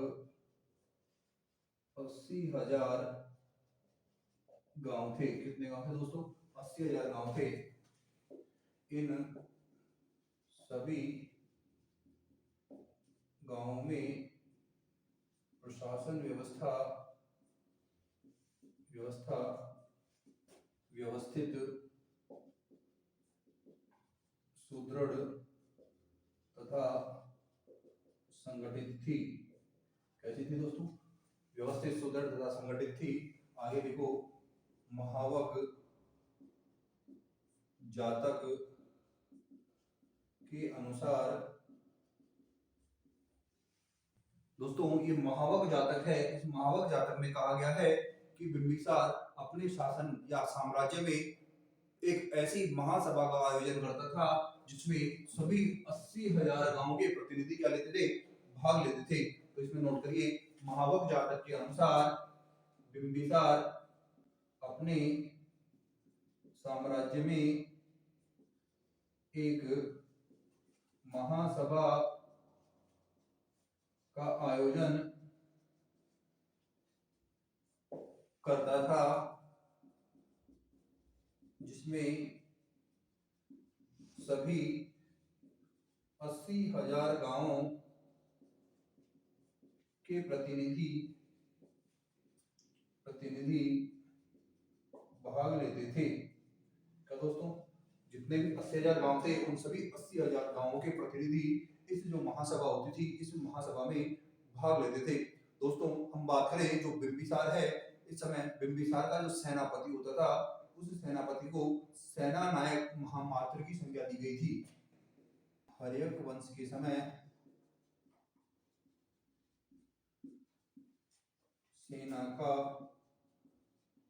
Speaker 1: 80,000 गांव थे। कितने गांव थे दोस्तों? 80,000 गांव थे। इन सभी गांवों में प्रशासन व्यवस्था व्यवस्थित, सुदृढ़ तथा संगठित थी। कैसी थी दोस्तों? व्यवस्थित, सुदृढ़ तथा संगठित थी। आगे देखो, महावक जातक के अनुसार दोस्तों ये महावक जातक है, इस महावक जातक में कहा गया है कि बिंबिसार अपने शासन या साम्राज्य में एक ऐसी महासभा का आयोजन करता था जिसमें सभी 80,000 गांव के प्रतिनिधि क्या लेते थे? भाग लेते थे। तो इसमें नोट करिए, महावक जातक के अनुसार बिंबिसार अपने साम्राज्य में एक महासभा का आयोजन करता था जिसमें सभी 80,000 गांवों के प्रतिनिधि भाग लेते थे। क्या दोस्तों? जितने भी 80,000 गांव थे उन सभी 80,000 गांवों के प्रतिनिधि इस जो महासभा होती थी इस महासभा में भाग लेते थे। दोस्तों हम बात करें जो बिंबिसार है, इस समय बिंबिसार का जो सेनापति होता था उस सेनापति को सेना नायक महामात्र की संज्ञा दी गई थी। हर्यक वंश के समय सेना का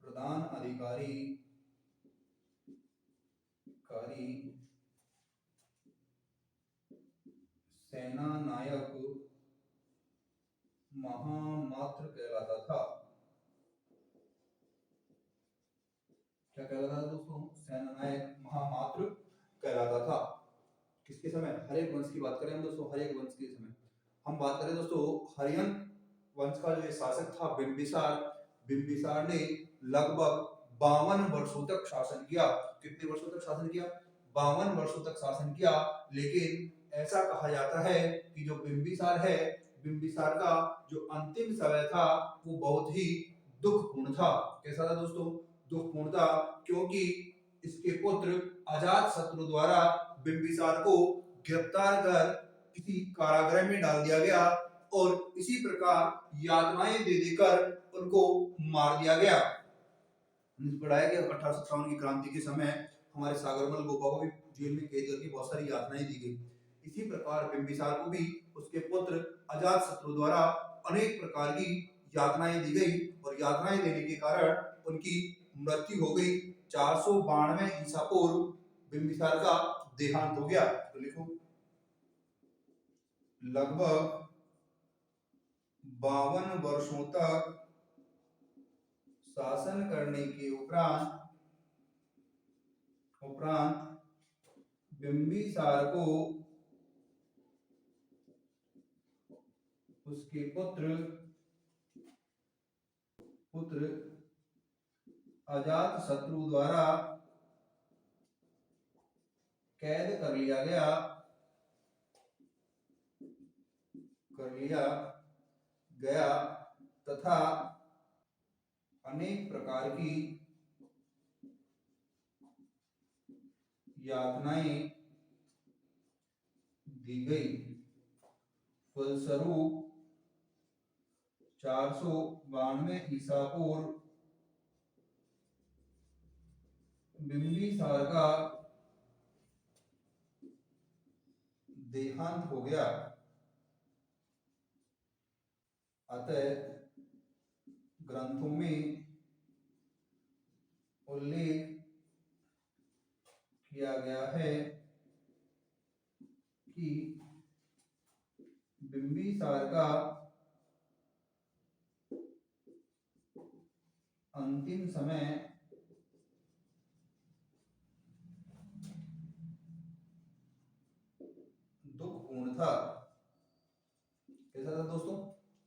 Speaker 1: प्रधान अधिकारी सेना नायक महामात्र कहलाता था। क्या कहलाता था दोस्तों? सेना नायक महामात्र कहलाता था। किसके समय? हर्यक वंश की बात करें हम दोस्तों, हर्यक वंश के समय हम बात करें दोस्तों, हर्यक वंश का जो शासक था बिंबिसार ने लगभग 52 वर्षों तक शासन किया। कितने वर्षों तक शासन किया? 52 वर्षों तक शासन किया। लेकिन ऐसा कहा जाता है कि जो बिंबिसार का जो अंतिम समय था वो बहुत ही दुखपूर्ण था। कैसा था दोस्तों? दुखपूर्ण था, क्योंकि इसके पुत्र अजातशत्रु द्वारा बिंबिसार को गिरफ्तार कर किसी कारागृह में डाल दिया गया। और इसी प्रकार यातनाएं दे देकर उनको मार दिया गया। पढ़ाया गया 1857 की क्रांति के समय हमारे सागरमल गोपा को भी जेल में कैद करके बहुत सारी यातनाएं दी गई। इसी प्रकार बिंबिसार को भी उसके पुत्र अजातशत्रु द्वारा अनेक प्रकार की यातनाएं दी गई और यातनाएं देने के कारण उनकी मृत्यु हो गई। 492 ईसा पूर्व बिंबिसार का देहांत हो गया। तो लिखो लगभग 52 वर्षों तक शासन करने के उपरांत बिंबिसार को उसके पुत्र अजातशत्रु द्वारा कैद कर लिया गया तथा अनेक प्रकार की यातनाएं दी गई। फलस्वरूप 492 ईसा पूर्व बिंबिसार का देहांत हो गया। अतः ग्रंथों में उल्लेख किया गया है कि बिंबिसार का अंतिम समय दुखपूर्ण था। कैसा था दोस्तों?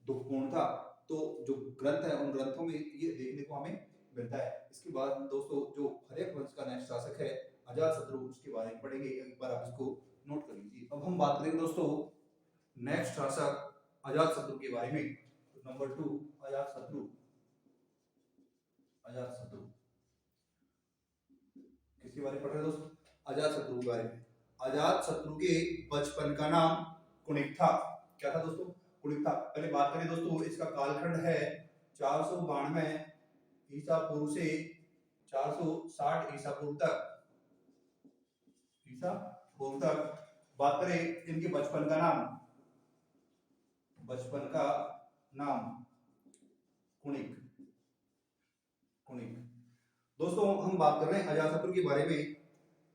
Speaker 1: दुखपूर्ण था। तो जो ग्रंथ है उन ग्रंथों में ये देखने को हमें मिलता है। इसके बाद दोस्तों जो हर्यक वंश का नेक्स्ट शासक है अजातशत्रु, उसके बारे में पढ़ेंगे। एक बार आप इसको नोट कर लीजिए। अब हम बात करेंगे दोस्तों नेक्स्ट शासक अजातशत्रु के बारे में। तो नंबर 2 अजातशत्रु किसके बारे में पढ़ रहे हैं दोस्तों? अजातशत्रु के बारे में। अजातशत्रु के बचपन का नाम कुणिक था। क्या था दोस्तों? कुणिक था। पहले बात करें दोस्तों, इसका कालखंड है 492 ईसा पूर्व से 460 ईसा पूर्व तक। बात करें इनके बचपन का नाम कुणिक। दोस्तों हम बात कर रहे हैं अजातशत्रु के बारे में।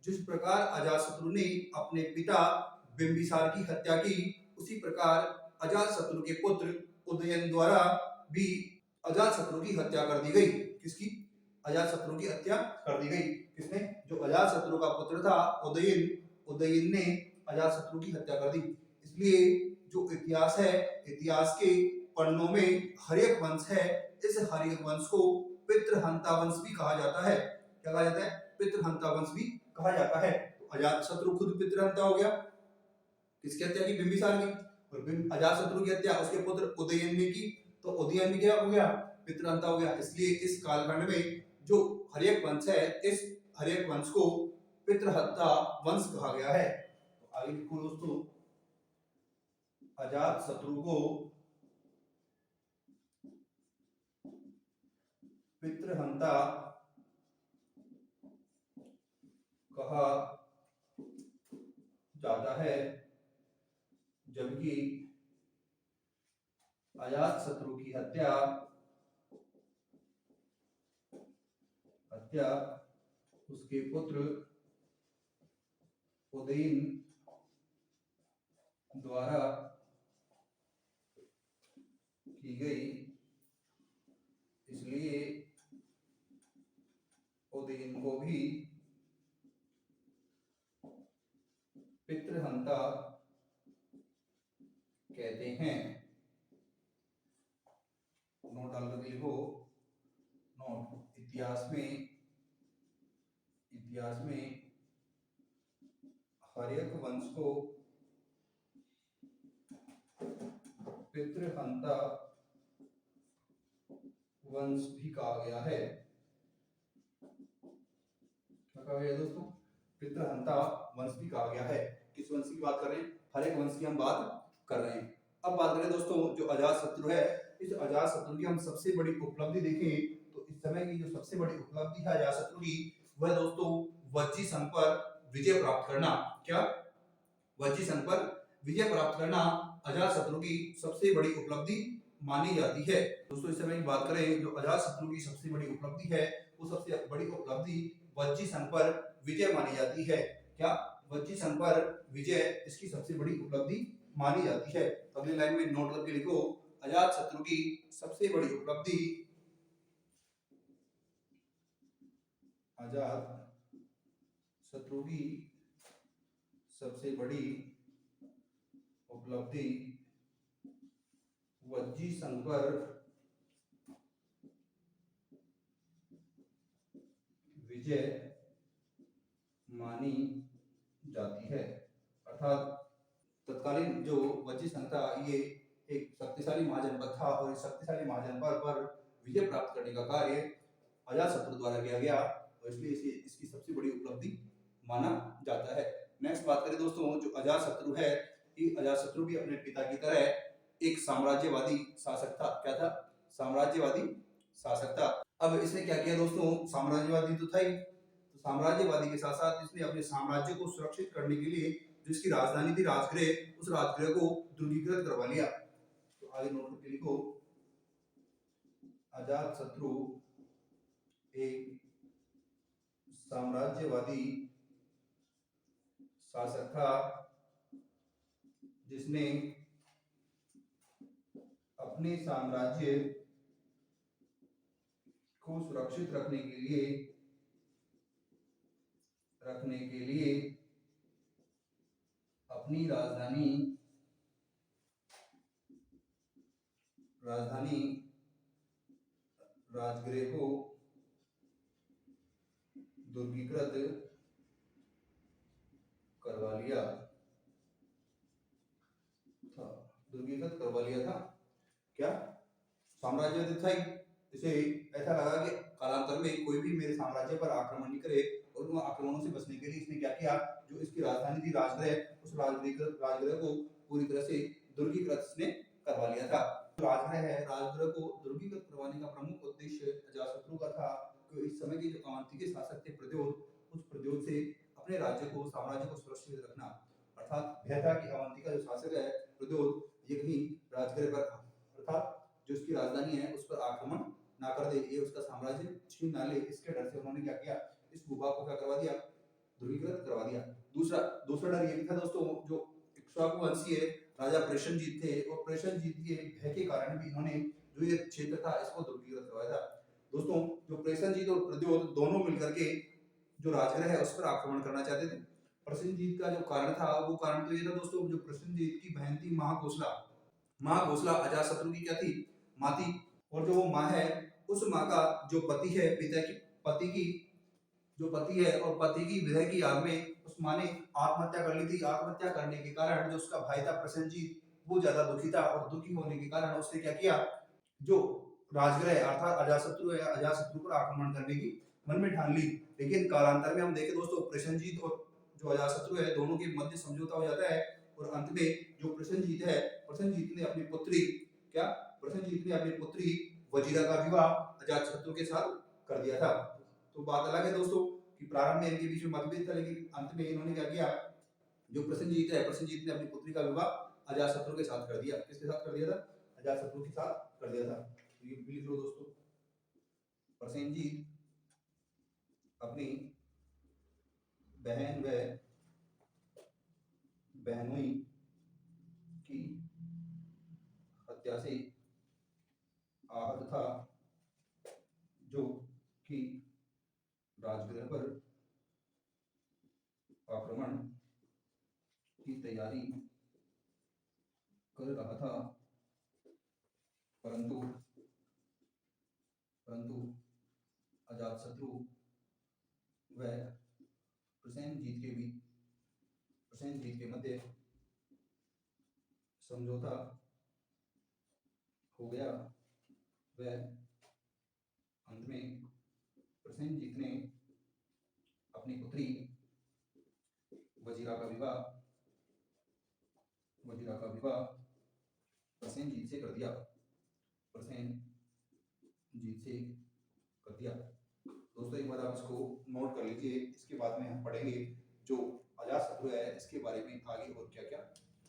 Speaker 1: जिस प्रकार अजातशत्रु ने अपने पिता बिंबिसार की हत्या की, उसी प्रकार अजातशत्रु के पुत्र उदयन द्वारा भी अजातशत्रु की हत्या कर दी गई। किसकी? अजातशत्रु की हत्या कर दी गई। किसने? जो अजातशत्रु का पुत्र था उदयन ने अजातशत्रु की हत्या कर दी। इसलिए जो इतिहास है, इतिहास के पन्नों में हर्यक वंश है, इस हर्यक वंश को पितृहंता वंश भी कहा जाता है। क्या कहा जाता है? पितृहंता वंश भी कहा जाता है। तो अजातशत्रु खुद पितृहंता हो गया। किसकी हत्या की? बिंबिसार की। और अजातशत्रु की हत्या उसके पुत्र उदयन ने की, तो उदयन भी क्या हो गया? पितृहंता हो गया। इसलिए इस कालखंड में जो हर्यक वंश है, इस हर्यक वंश को पितृहंता वंश कहा गया है। तो आगे लिखो दोस्तों, अजातशत्रु को पितृहंता कहा जाता है, जबकि अजातशत्रु की हत्या उसके पुत्र उदयन द्वारा की गई। इसलिए उदयन को भी पितृहंता कहते हैं। नोट डाल कर लिखो। नोट, इतिहास में हर्यक वंश को पितृहंता वंश भी कहा गया है। क्या कहा गया दोस्तों? पितृहंता वंश भी कहा गया है। किस वंश की बात कर रहे हैं? हर्यक वंश की हम बात कर रहे हैं। अब बात करें दोस्तों जो अजातशत्रु है, इस अजातशत्रु की हम सबसे बड़ी उपलब्धि देखें तो इस समय की जो सबसे बड़ी उपलब्धि है अजातशत्रु की, वह दोस्तों वज्जी संघ पर विजय प्राप्त करना। क्या? वज्जी संघ पर विजय प्राप्त करना अजातशत्रु की सबसे बड़ी उपलब्धि मानी जाती है। दोस्तों इस समय की बात करें जो अजातशत्रु की सबसे बड़ी उपलब्धि है, वो सबसे बड़ी उपलब्धि वज्जी संघ पर विजय मानी जाती है। क्या? वज्जी संघ पर विजय इसकी सबसे बड़ी उपलब्धि मानी जाती है। अगली लाइन में नोट करके लिखो, अजातशत्रु की सबसे बड़ी उपलब्धि, अजातशत्रु की सबसे बड़ी उपलब्धि वज्जी संघ पर विजय मानी जाती है। अर्थात तत्कालीन जो वज्जी संघ था, ये एक शक्तिशाली महाजनपद था और इस शक्तिशाली महाजनपद पर विजय प्राप्त करने का कार्य अजातशत्रु द्वारा किया गया और इसलिए इसे इसकी सबसे बड़ी उपलब्धि माना जाता है। नेक्स्ट बात करें दोस्तों जो अजातशत्रु है, ये अजातशत्रु भी अपने पिता की तरह एक साम्राज्यवादी शासक था। क्या था? साम्राज्यवादी शासक था। अब इसने क्या किया दोस्तों, साम्राज्यवादी तो था ही, तो साम्राज्यवादी के साथ साथ इसने अपने साम्राज्य को सुरक्षित करने के लिए जिसकी राजधानी थी राजगृह, उस राजगृह को दुर्गीकृत करवा लिया। तो आगे नोट करके लिखो, अजातशत्रु एक साम्राज्यवादी शासक था जिसने अपने साम्राज्य को सुरक्षित रखने के लिए अपनी राजधानी राजगृह को दुर्गीकृत करवा लिया था। क्या? साम्राज्यवादी था ही, इसे ऐसा लगा कि कालांतर में कोई भी मेरे साम्राज्य पर आक्रमण नहीं करे और उन आक्रमणों से बचने के लिए इसने क्या किया, जो इसकी राजधानी थी राजगृह, उस राजगृह को पूरी तरह से दुर्गीकृत इसने करवा लिया था। राजगृह है, राजगृह को दुर्गीकृत करवाने का प्रमुख उद्देश्य अजातशत्रु का था कि इस समय के जो अवंती के शासक थे प्रद्योत, उस प्रद्योत से अपने साम्राज्य को सुरक्षित रखना। अर्थात यह था कि अवंती का जो शासक है प्रद्योत, ये कहीं राजगृह पर अर्थात जो उसकी राजधानी है उस पर आक्रमण ना कर दे, ये उसका साम्राज्य छीन ना ले, इसके डर से उन्होंने क्या किया, इस भूभाग को क्या करवा दिया, दुर्गीकृत करवा दिया। दूसरा डर ये भी था दोस्तों, जो इक्ष्वाकु वंशीय राजा प्रसेनजीत थे और प्रसेनजीत के भय के कारण भी इन्होंने जो ये क्षेत्र था इसको दुर्गीकृत करवाया था। दोस्तों जो प्रसेनजीत और प्रद्योत दोनों मिलकर के जो राजगृह है उस पर आक्रमण करना चाहते थे। प्रसेनजीत का जो कारण था, वो कारण तो ये था दोस्तों, जो प्रसेनजीत की बहन थी महाघोषला अजातशत्रु की क्या थी, माँ थी। और जो वो माँ है, उस माँ का जो पति है, जो पति है और पति की विरह की आग में उस माँ ने आत्महत्या कर ली थी। आत्महत्या करने के कारण जो उसका भाई था प्रसेनजीत, वो ज्यादा दुखी था और दुखी होने के कारण उसने क्या किया, जो राजगृह अर्थात अजातशत्रु पर आक्रमण करने की मन में ठान ली। लेकिन कालांतर में हम देखें दोस्तों, प्रसेनजीत और जो अजातशत्रु है दोनों के मध्य समझौता हो जाता है और अंत में जो प्रसेनजीत ने अपनी पुत्री वजीरा का विवाह अजातशत्रु के साथ कर दिया था। तो बात अलग है दोस्तों कि प्रारंभ में इनके बीच में मतभेद था, लेकिन अंत में इन्होंने क्या किया, जो प्रसेनजीत ने अपनी पुत्री का विवाह अजातशत्रु के साथ कर दिया। किसके साथ कर दिया था? अजातशत्रु के साथ कर दिया था। तो ये लिख लो दोस्तों, प्रसेनजीत अपनी बहन व बहनोई की हत्या से आहत था, जो कि राजगृह पर आक्रमण की तैयारी कर रहा था, परंतु अजातशत्रु व प्रसेनजीत के मध्य समझौता हो गया व अंत में प्रसेनजीत ने अपनी पुत्री वजीरा का विवाह प्रसेनजीत से कर दिया, प्रसेनजीत से कर दिया। दोस्तों एक बार आप इसको नोट कर लीजिए, इसके बाद में हम पढ़ेंगे जो अजातशत्रु है इसके बारे में आगे और क्या क्या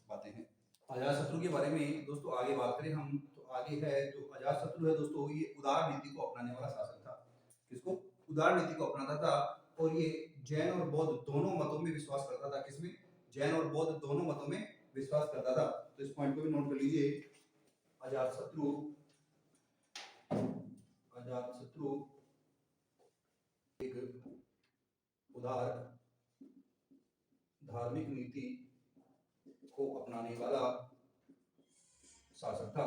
Speaker 1: बातें हैं। अजातशत्रु के बारे में दोस्तों आगे बात करें हम तो आगे है जो अजातशत्रु है दोस्तों, ये उदार नीति को अपनाने वाला शासक था। किसको? उदार नीति को अपनाता था और ये जैन और बौद्ध दोनों मतों में विश्वास करता था। किसमें? जैन और बौद्ध दोनों मतों में विश्वास करता था। तो इस पॉइंट को भी नोट कर लीजिए। अजातशत्रु एक उदार धार्मिक नीति को अपनाने वाला शासक था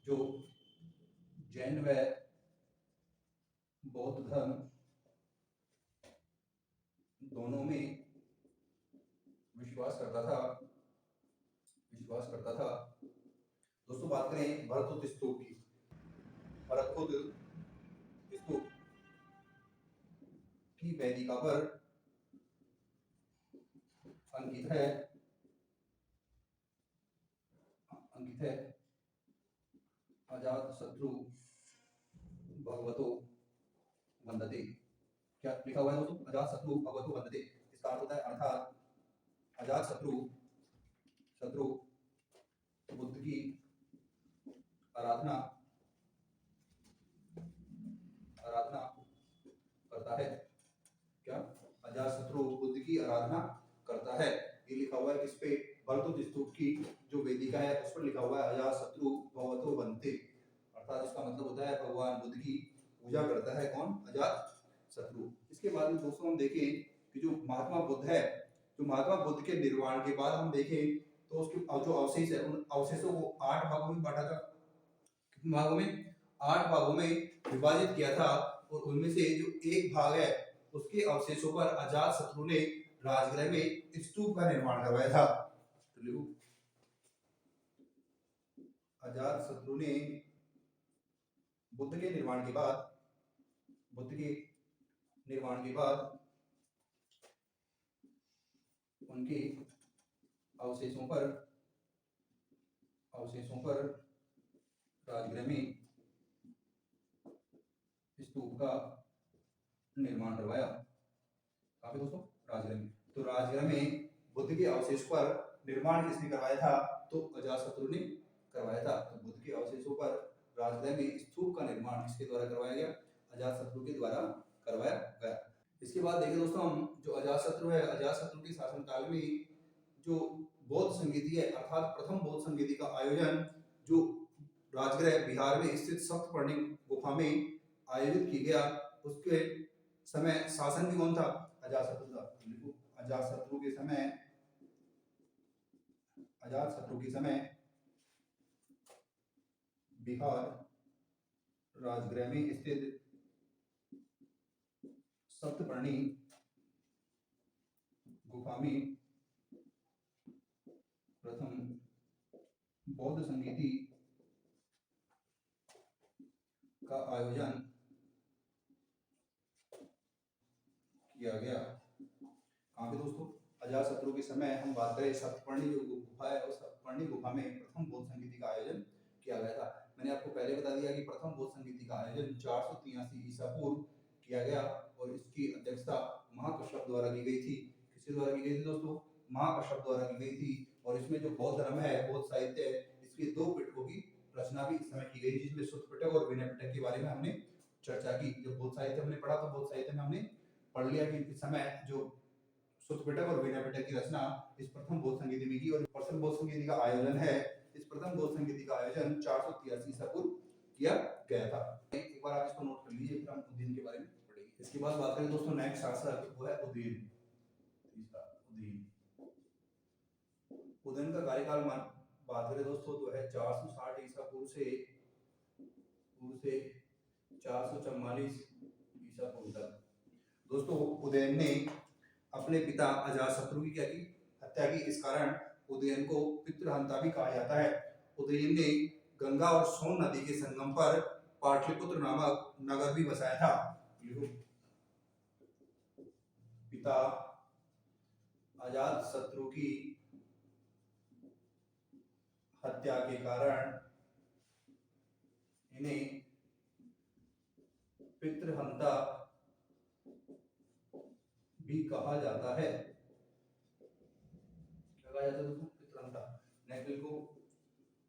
Speaker 1: जो जैन व बौद्ध धर्म दोनों में विश्वास करता था। दोस्तों बात करें भरतपुर स्तूप की। भरतपुर स्तूप की वेदिका पर अंकित है अजातशत्रु भगवतो वंदते। क्या लिखा हुआ है दोस्तों? अजातशत्रु भगवतो वंदते। इसका अर्थ होता है अर्थात अजातशत्रु बुद्ध की आराधना करता है। क्या? अजातशत्रु बुद्ध की आराधना करता है। ये लिखा हुआ है किस पे? भरतपुर स्तूप की जो वेदिका है उस पर लिखा हुआ है अजातशत्रु भगवतो वंदते, अर्थात इसका मतलब होता है भगवान बुद्ध की पूजा करता है। कौन? अजातशत्रु। इसके बाद में दोस्तों हम देखें कि जो महात्मा बुद्ध है, जो महात्मा बुद्ध के निर्वाण के बाद हम देखें तो उसके जो अवशेष है उन अवशेषों को 8 भागों में बांटा था। कितने भागों में? 8 भागों में विभाजित किया था और उनमें से जो एक भाग है उसके अवशेषों पर अजातशत्रु ने राजगृह में स्तूप का निर्माण करवाया था। तो लिखो अजातशत्रु ने बुद्ध के निर्माण के बाद उनके अवशेषों पर राजगृह में स्तूप का निर्माण करवाया। काफी दोस्तों राजगृह में, तो राजगृह में बुद्ध के अवशेष पर निर्माण किसने करवाया था? तो अजातशत्रु ने करवाया था। तो बुद्ध के अवशेषों पर राजगृह में स्तूप का निर्माण किसके द्वारा करवाया गया? अजातशत्रु के द्वारा करवाया गया। इसके बाद देखिए दोस्तों हम जो अजातशत्रु है, अजातशत्रु के शासनकाल में जो बौद्ध संगीति है अर्थात प्रथम बौद्ध संगीति का आयोजन जो राजगृह बिहार में स्थित सप्तपर्णी गुफा में आयोजित किया गया, उसके समय शासन भी कौन था? अजातशत्रु था। अजातशत्रु के समय बिहार राजगृह में स्थित सप्तपर्णी गुफा में प्रथम बौद्ध संगीति का आयोजन किया गया। कहाँ पे दोस्तों? अजातशत्रु के समय हम बात करें सप्तपर्णी जो गुफा है उस सप्तपर्णी गुफा में प्रथम बौद्ध संगीति का आयोजन किया गया था। मैंने आपको पहले बता दिया कि प्रथम बौद्ध संगीति का आयोजन 483 ईसा पूर्व किया गया और इसकी अध्यक्षता महाकश्यप द्वारा की गई थी। किसके द्वारा की गई थी दोस्तों? महाकश्यप द्वारा की गई थी। और इसमें जो बौद्ध धर्म है, बौद्ध साहित्य है, इसके 2 पिटकों की रचना भी इस समय की गई, जिसमें सुत्त पिटक और विनय पिटक के बारे में हमने चर्चा की। जब बौद्ध साहित्य हमने पढ़ा तो बौद्ध साहित्य में हमने पढ़ लिया कि इस समय जो सुत्त पिटक और विनय पिटक की रचना इस प्रथम बौद्ध संगीति में की और प्रथम बौद्ध संगीति का आयोजन है, इस प्रथम बौद्ध संगीति का आयोजन 483 ईसा पूर्व किया गया था। एक बार आप इसको नोट कर लीजिए, फिर हम उदयन के बारे में पढ़ेंगे। इसके बाद बात करें दोस्तों नेक्स्ट शासक वो है उदयन। उदयन का कार्यकाल बात करें दोस्तों तो है 460 ईसा पूर्व से 444 ईसा पूर्व तक। दोस्तों उदयन ने अपने पिता अजातशत्रु की क्या की? हत्या की। इस कारण उदयन को पितृहंता भी कहा जाता है। उदयन ने गंगा और सोन नदी के संगम पर पाटलिपुत्र नामक नगर भी बसाया था। पिता अजातशत्रु की हत्या के कारण इन्हें पितृहंता भी कहा जाता है। क्या कहा जाता है दोस्तों? पितृहंता। नेक्स्ट देखो,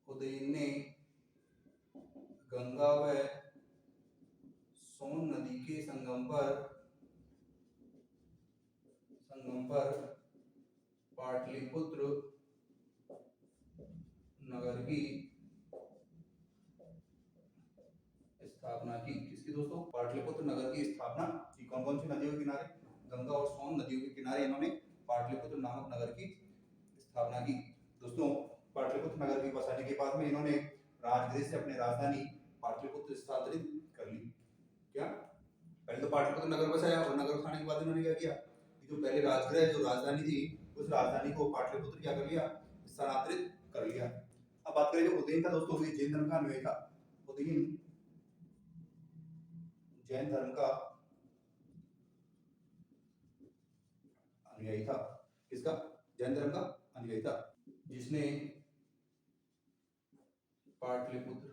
Speaker 1: उदयन ने गंगा व सोन नदी के संगम पर पाटलिपुत्र नगर की स्थापना की। किसकी दोस्तों? पाटलिपुत्र नगर की स्थापना की। कौन कौन सी नदियों के किनारे? गंगा और सोन नदियों के किनारे इन्होंने पाटलिपुत्र नामक नगर की स्थापना की। दोस्तों, पाटलिपुत्र नगर की बसाने के बाद में इन्होंने राजगृह से अपनी राजधानी पाटलिपुत्र स्थानांतरित कर ली। क्या? पहले तो पाटलिपुत्र नगर बसाया और नगर बसाने के बाद इन्होंने क्या किया? जो पहले राजगृह जो राजधानी थी उस राजधानी को पाटलिपुत्र क्या कर लिया? स्थानांतरित कर लिया। अब बात करें जो उदयन था दोस्तों, ये जैन धर्म का अनुयायी था। उदयन जैन धर्म का अनुयायी था। किसका? जैन धर्म का अनुयायी था, जिसने पाटलिपुत्र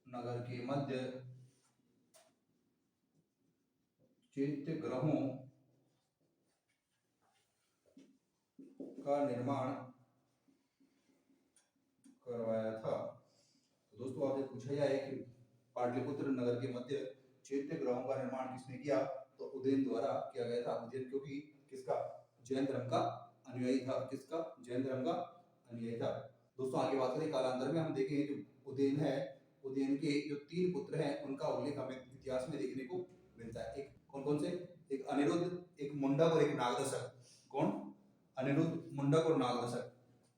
Speaker 1: नगर के मध्य चैत्य ग्रहों का निर्माण करवाया था। तो दोस्तों आपसे पूछा जाए कि पाटलिपुत्र नगर के मध्य चैत्य ग्रहों का निर्माण किसने किया? तो उदयन द्वारा किया गया था। उदयन क्योंकि किसका? जैन धर्म का अनुयायी था। किसका? जैन धर्म का अनुयायी था। दोस्तों आगे बात करें कालांतर में हम देखें जो उदयन है, उदयन के जो 3 पुत्र हैं उनका उल्लेख हमें इतिहास में देखने को मिलता है। एक कौन कौन से? एक अनिरुद्ध, एक मुंडक और एक नागदशक। कौन? अनिरुद्ध, मुंडक और नागदशक।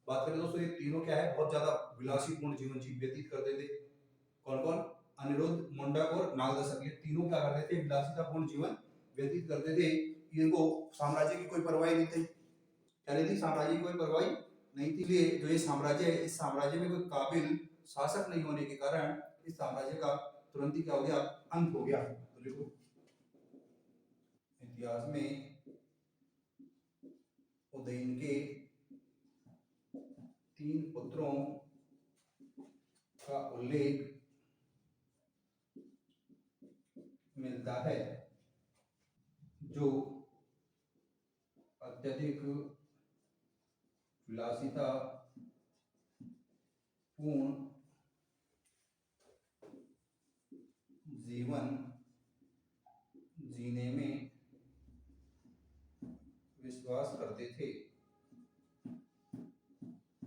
Speaker 1: बात करें दोस्तों, ये तीनों क्या है? बहुत ज्यादा विलासीपूर्ण जीवन व्यतीत करते थे। कौन कौन? अनिरुद्ध, मुंडक और नागदशक। ये तीनों क्या करते थे? विलासितापूर्ण जीवन व्यतीत करते थे। इनको साम्राज्य की कोई परवाह नहीं थी। क्या नहीं थी? साम्राज्य की कोई परवाह नहीं थी। इसलिए जो ये साम्राज्य है, इस साम्राज्य में कोई काबिल शासक नहीं होने के कारण इस साम्राज्य का तुरंत ही क्या हो गया? अंत हो गया। तो देखो इतिहास में उदयन के 3 पुत्रों का उल्लेख मिलता है जो अत्यधिक विलासिता पूर्ण जीवन जीने में विश्वास करते थे।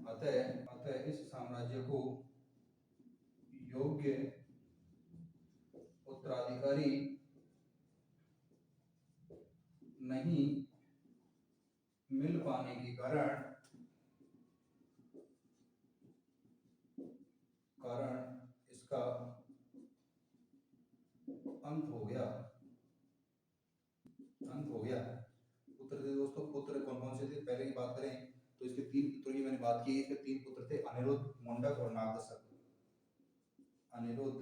Speaker 1: अतः इस साम्राज्य को योग्य उत्तराधिकारी नहीं मिल पाने के कारण इसका अंत हो गया। पुत्र थे दोस्तों। पुत्र कौन कौन से थे? पहले की बात करें तो इसके 3 पुत्रों की मैंने बात की। इसके 3 पुत्र थे, अनिरुद्ध, मुंडक और नागदशक। अनिरुद्ध,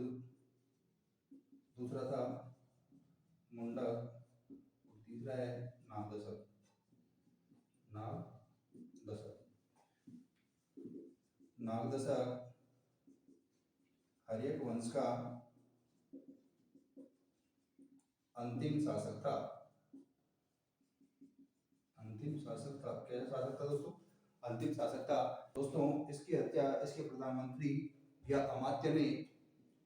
Speaker 1: दूसरा था मुंडक, तीसरा है नागदशक। नागदशक हर्यक वंश का अंतिम शासक था। कैसा शासक था दोस्तों? अंतिम शासक था। दोस्तों इसकी हत्या इसके प्रधानमंत्री या अमात्य ने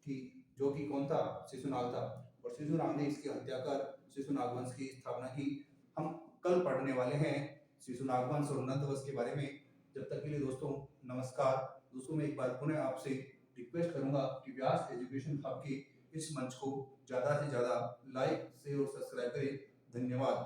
Speaker 1: की, जो कि कौन था? शिशुनाग था। और शिशुनाग ने इसकी हत्या कर शिशुनाग वंश की स्थापना की। हम कल पढ़ने वाले हैं शिशुनाग वंश और नंद वंश के बारे में। जब तक के लिए दोस्तों नमस्कार। दोस्तों मैं एक बार पुनः आपसे रिक्वेस्ट करूंगा कि व्यास एजुकेशन हब के इस मंच को ज्यादा से ज्यादा लाइक, शेयर और सब्सक्राइब करें। धन्यवाद।